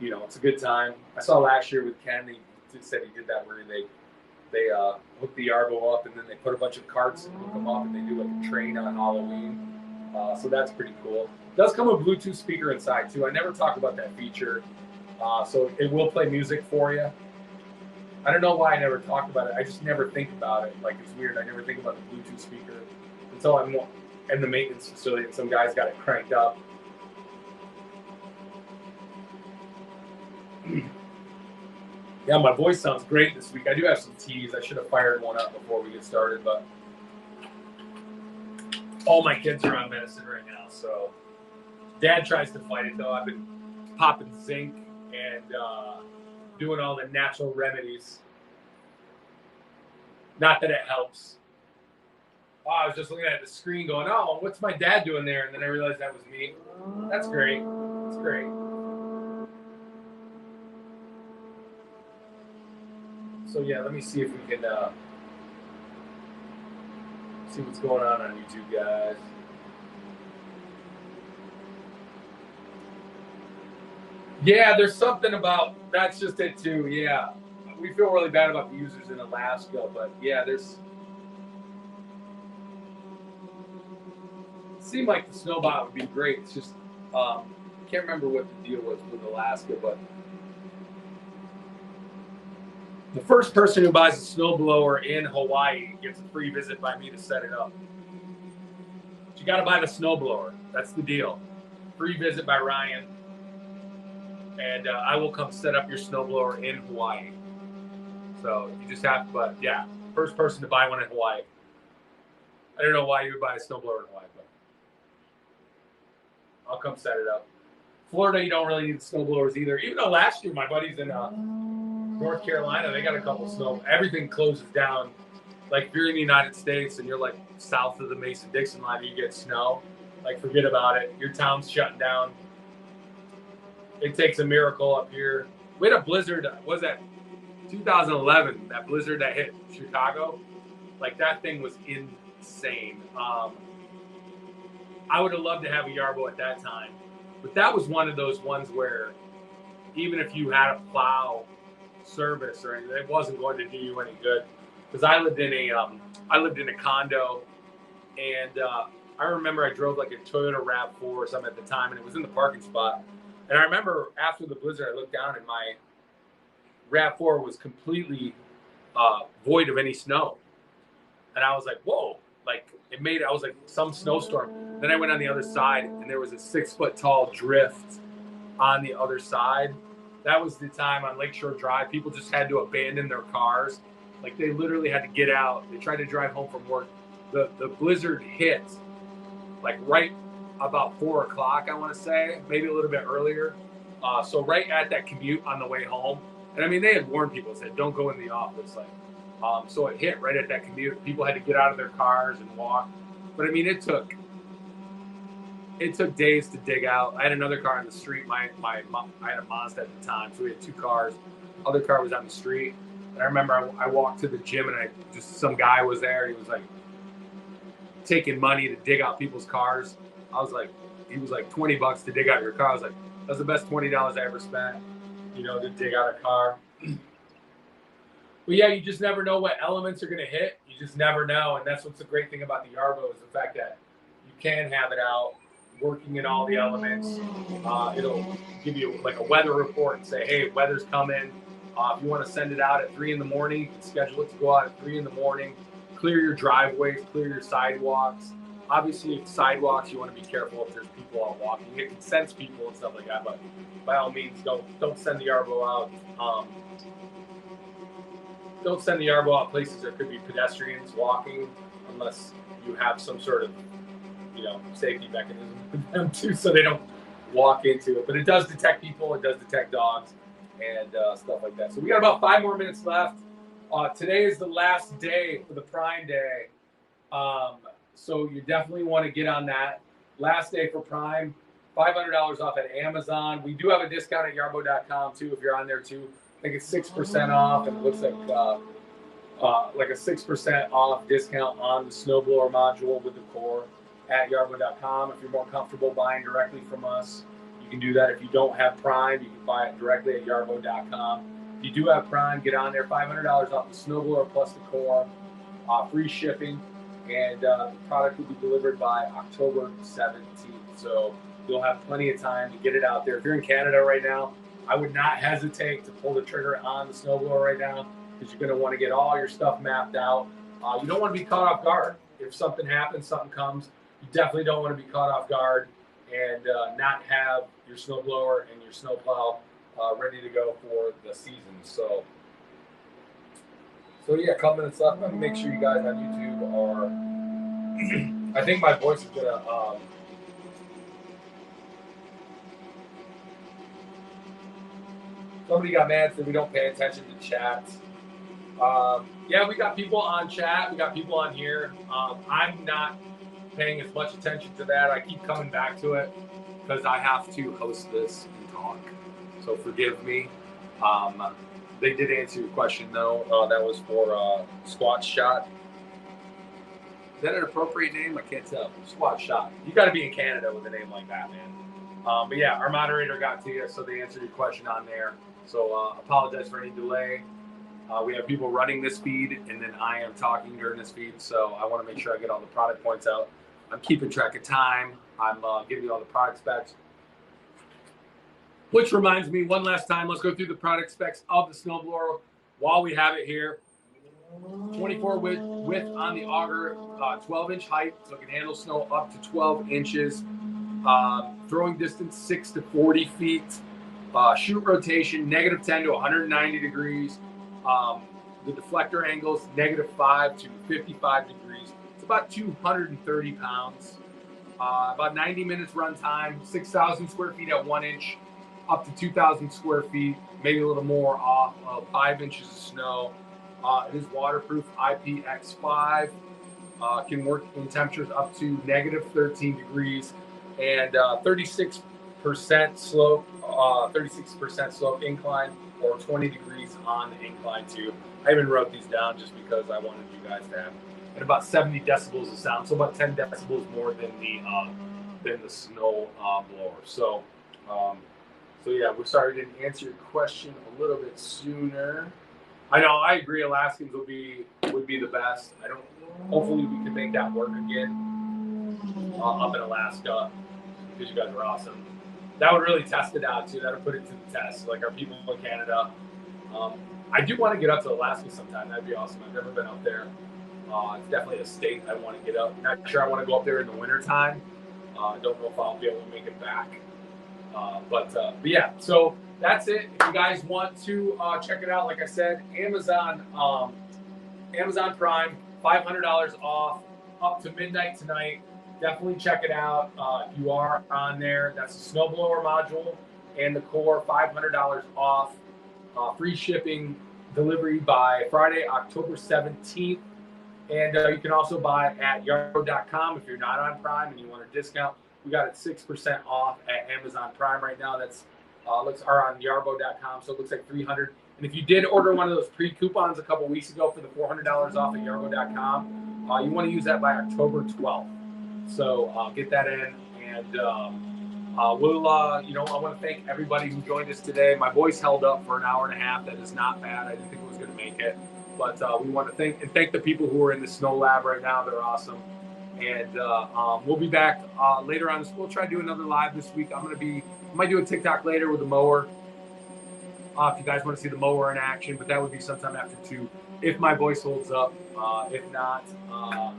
You know, it's a good time. I saw last year with Ken. He said he did that where They hook the Yarbo up, and then they put a bunch of carts and hook them up, and they do like a train on Halloween. So that's pretty cool. It does come with a Bluetooth speaker inside too. I never talk about that feature. So it will play music for you. I don't know why I never talked about it. I just never think about it. Like, it's weird. I never think about the Bluetooth speaker until I'm in the maintenance facility and some guy's got it cranked up. Yeah, my voice sounds great this week. I do have some teas. I should have fired one up before we get started, but all my kids are on medicine right now. So Dad tries to fight it, though. I've been popping zinc and doing all the natural remedies. Not that it helps. Oh, I was just looking at the screen going, oh, what's my dad doing there? And then I realized that was me. That's great. That's great. So, yeah, let me see if we can see what's going on YouTube, guys. Yeah, there's something about, that's just it too, yeah. We feel really bad about the users in Alaska, but yeah, it seemed like the Snowbot would be great. It's just, can't remember what the deal was with Alaska, but the first person who buys a snowblower in Hawaii gets a free visit by me to set it up. But you got to buy the snowblower. That's the deal. Free visit by Ryan. And I will come set up your snowblower in Hawaii. So you just have to, but yeah, first person to buy one in Hawaii. I don't know why you would buy a snowblower in Hawaii, but I'll come set it up. Florida, you don't really need snowblowers either. Even though last year my buddies in North Carolina, they got a couple snow. Everything closes down. Like if you're in the United States and you're like south of the Mason-Dixon line, you get snow. Like forget about it. Your town's shutting down. It takes a miracle up here. We had a blizzard. What was that? 2011. That blizzard that hit Chicago. Like that thing was insane. I would have loved to have a Yarbo at that time, but that was one of those ones where even if you had a plow service or anything, it wasn't going to do you any good. Because I lived in a condo, and I remember I drove like a Toyota RAV4 or something at the time, and it was in the parking spot. And I remember after the blizzard, I looked down and my RAV4 was completely void of any snow, and I was like, "Whoa!" Like it made. I was like, some snowstorm. Then I went on the other side, and there was a 6-foot tall drift on the other side. That was the time on Lakeshore Drive. People just had to abandon their cars. Like they literally had to get out. They tried to drive home from work. The blizzard hit like right about 4 o'clock, I want to say, maybe a little bit earlier. So right at that commute on the way home. And I mean, they had warned people, said, don't go in the office. Like, so it hit right at that commute. People had to get out of their cars and walk. But I mean, it took days to dig out. I had another car on the street. I had a Mazda at the time, so we had 2 cars. Other car was on the street. And I remember I walked to the gym, and some guy was there. He was like taking money to dig out people's cars. He was like $20 to dig out your car. I was like, that's the best $20 I ever spent, to dig out a car. But yeah, you just never know what elements are going to hit. You just never know. And that's what's the great thing about the Yarbo is the fact that you can have it out working in all the elements. It'll give you like a weather report and say, hey, weather's coming. If you want to send it out at 3 in the morning, you can schedule it to go out at 3 in the morning. Clear your driveways, clear your sidewalks. Obviously, sidewalks, you want to be careful if there's people out walking. It can sense people and stuff like that, but by all means, don't send the Yarbo out. Don't send the Yarbo out places there could be pedestrians walking unless you have some sort of, safety mechanism for them too, so they don't walk into it. But it does detect people, it does detect dogs, and stuff like that. So we got about 5 more minutes left. Today is the last day for the Prime Day. So you definitely want to get on that. Last day for Prime, $500 off at Amazon. We do have a discount at Yarbo.com too if you're on there too. I think it's 6% off, and it looks like a 6% off discount on the snowblower module with the core at Yarbo.com. If you're more comfortable buying directly from us, you can do that. If you don't have Prime, you can buy it directly at Yarbo.com. If If you do have Prime, get on there. $500 off the Snowblower plus the core, free shipping, and the product will be delivered by October 17th. So you'll have plenty of time to get it out there. If you're in Canada right now, I would not hesitate to pull the trigger on the Snowblower right now, because you're going to want to get all your stuff mapped out. You don't want to be caught off guard. If something happens, something comes, you definitely don't want to be caught off guard and not have your snowblower and your snowplow ready to go for the season. So yeah, a couple minutes left. Let me make sure you guys on YouTube are. I think my voice is gonna. Somebody got mad that we don't pay attention to chats. Yeah, we got people on chat. We got people on here. I'm not paying as much attention to that. I keep coming back to it because I have to host this and talk. So forgive me. They did answer your question though. That was for Squat Shot. Is that an appropriate name? I can't tell. Squat Shot. You got to be in Canada with a name like that, man. But yeah, our moderator got to you, so they answered your question on there. So apologize for any delay. We have people running this feed, and then I am talking during this feed, so I want to make sure I get all the product points out. I'm keeping track of time. I'm giving you all the product specs. Which reminds me, one last time, let's go through the product specs of the snowblower while we have it here. 24 width on the auger, 12-inch height, so it can handle snow up to 12 inches. Throwing distance 6 to 40 feet. Shoot rotation -10 to 190 degrees. The deflector angles -5 to 55 degrees. It's about 230 pounds. About 90 minutes run time. 6,000 square feet at 1 inch, up to 2,000 square feet, maybe a little more off of 5 inches of snow. It is waterproof, IPX5. Can work in temperatures up to -13 degrees, and 36% slope, 36% slope incline, or 20 degrees on the incline too. I even wrote these down just because I wanted you guys to have, and about 70 decibels of sound, so about 10 decibels more than the snow blower. So yeah, we're sorry we didn't answer your question a little bit sooner. I know, I agree. Alaskans would be the best. Hopefully we can make that work again up in Alaska, because you guys are awesome. That would really test it out too. That would put it to the test. Like our people in Canada. I do want to get up to Alaska sometime. That'd be awesome. I've never been up there. It's definitely a state I want to get up. Not sure I want to go up there in the wintertime. Don't know if I'll be able to make it back. But yeah, so that's it. If you guys want to check it out, like I said, Amazon Prime, $500 off up to midnight tonight. Definitely check it out if you are on there. That's the snowblower module and the core, $500 off. Free shipping, delivery by Friday, October 17th. And you can also buy at Yarbo.com if you're not on Prime and you want a discount. We got it 6% off at Amazon Prime right now. That's are on Yarbo.com, so it looks like $300. And if you did order one of those pre-coupons a couple weeks ago for the $400 off at Yarbo.com, you want to use that by October 12th. So get that in, and we'll, I want to thank everybody who joined us today. My voice held up for an hour and a half. That is not bad. I didn't think it was going to make it, but we want to thank the people who are in the snow lab right now. They're awesome. And we'll be back later on. We'll try to do another live this week. I might do a TikTok later with the mower. If you guys want to see the mower in action, but that would be sometime after 2 if my voice holds up. If not,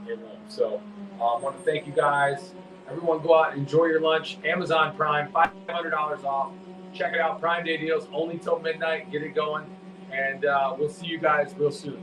it won't. So I want to thank you guys. Everyone go out and enjoy your lunch. Amazon Prime, $500 off. Check it out. Prime Day deals only till midnight. Get it going. And we'll see you guys real soon.